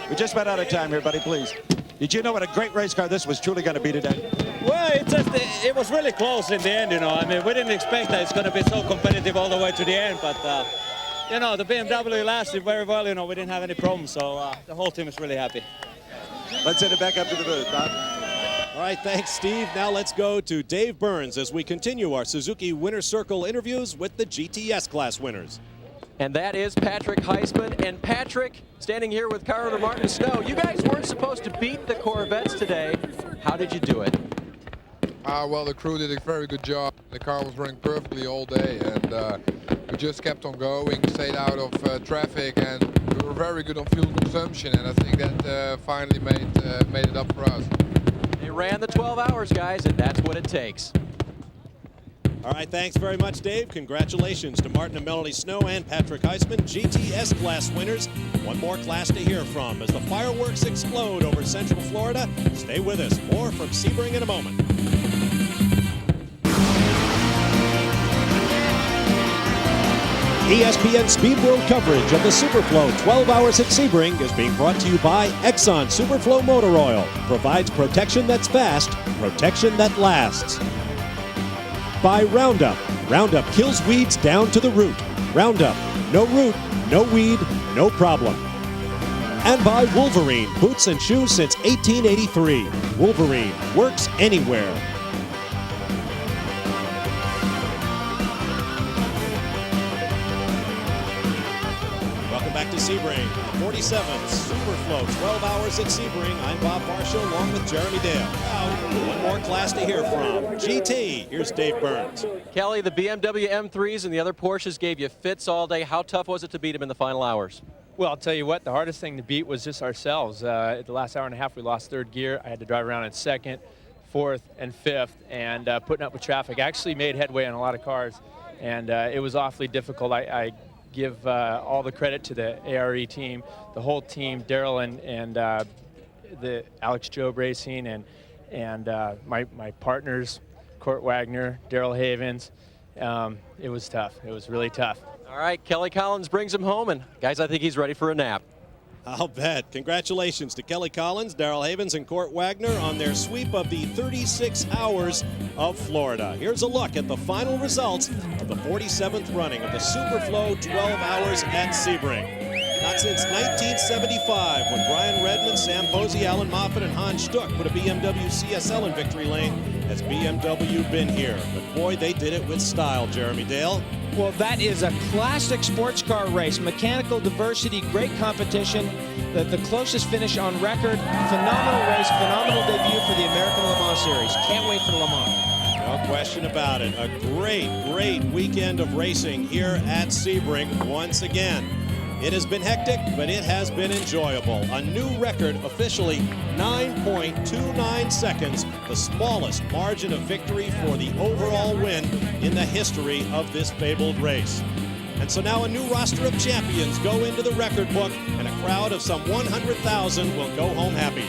We're just about out of time here, buddy, please. Did you know what a great race car this was truly going to be today? Well, it was really close in the end, you know. I mean, we didn't expect that it's going to be so competitive all the way to the end, but, you know, the BMW lasted very well, you know. We didn't have any problems, so the whole team is really happy. Let's send it back up to the booth, Bob. All right, thanks, Steve. Now let's go to Dave Burns as we continue our Suzuki Winner's Circle interviews with the GTS class winners. And that is Patrick Heisman. And Patrick, standing here with Carter and Martin Snow, you guys weren't supposed to beat the Corvettes today. How did you do it? Well, the crew did a very good job. The car was running perfectly all day, and we just kept on going, stayed out of traffic, and we were very good on fuel consumption, and I think that finally made it up for us. They ran the 12 hours, guys, and that's what it takes. All right, thanks very much, Dave. Congratulations to Martin and Melody Snow and Patrick Heisman, GTS class winners. One more class to hear from as the fireworks explode over Central Florida. Stay with us. More from Sebring in a moment. ESPN Speed World coverage of the Superflow 12 Hours at Sebring is being brought to you by Exxon Superflow Motor Oil. Provides protection that's fast, protection that lasts. By Roundup. Roundup kills weeds down to the root. Roundup, no root, no weed, no problem. And by Wolverine, boots and shoes since 1883. Wolverine works anywhere. Welcome back to Sebring. 47th Superflow 12 Hours at Sebring. I'm Bob Marshall along with Jeremy Dale. Now, one more class to hear from. GT, here's Dave Burns. Kelly, the BMW M3s and the other Porsches gave you fits all day. How tough was it to beat them in the final hours? Well, I'll tell you what, the hardest thing to beat was just ourselves. The last hour and a half, we lost third gear. I had to drive around in second, fourth, and fifth, and putting up with traffic. I actually made headway on a lot of cars, and it was awfully difficult. I give all the credit to the ARE team, the whole team, Daryl and the Alex Job Racing, and my partners, Court Wagner, Daryl Havens. It was tough. It was really tough. All right, Kelly Collins brings him home, and guys, I think he's ready for a nap. I'll bet. Congratulations to Kelly Collins, Daryl Havens, and Court Wagner on their sweep of the 36 Hours of Florida. Here's a look at the final results of the 47th running of the Superflow 12 Hours at Sebring. Not since 1975, when Brian Redmond, Sam Posey, Alan Moffat, and Hans Stuck put a BMW CSL in victory lane, has BMW been here. But boy, they did it with style, Jeremy Dale. Well, that is a classic sports car race. Mechanical diversity, great competition. The closest finish on record. Phenomenal race, phenomenal debut for the American Le Mans Series. Can't wait for Le Mans. No question about it. A great weekend of racing here at Sebring once again. It has been hectic, but it has been enjoyable. A new record, officially 9.29 seconds, the smallest margin of victory for the overall win in the history of this fabled race. And so now a new roster of champions go into the record book, and a crowd of some 100,000 will go home happy.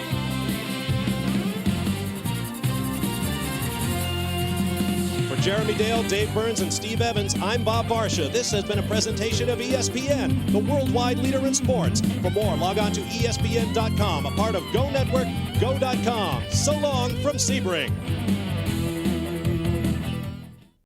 Jeremy Dale, Dave Burns, and Steve Evans, I'm Bob Varsha. This has been a presentation of ESPN, the worldwide leader in sports. For more, log on to ESPN.com, a part of Go Network, Go.com. So long from Sebring.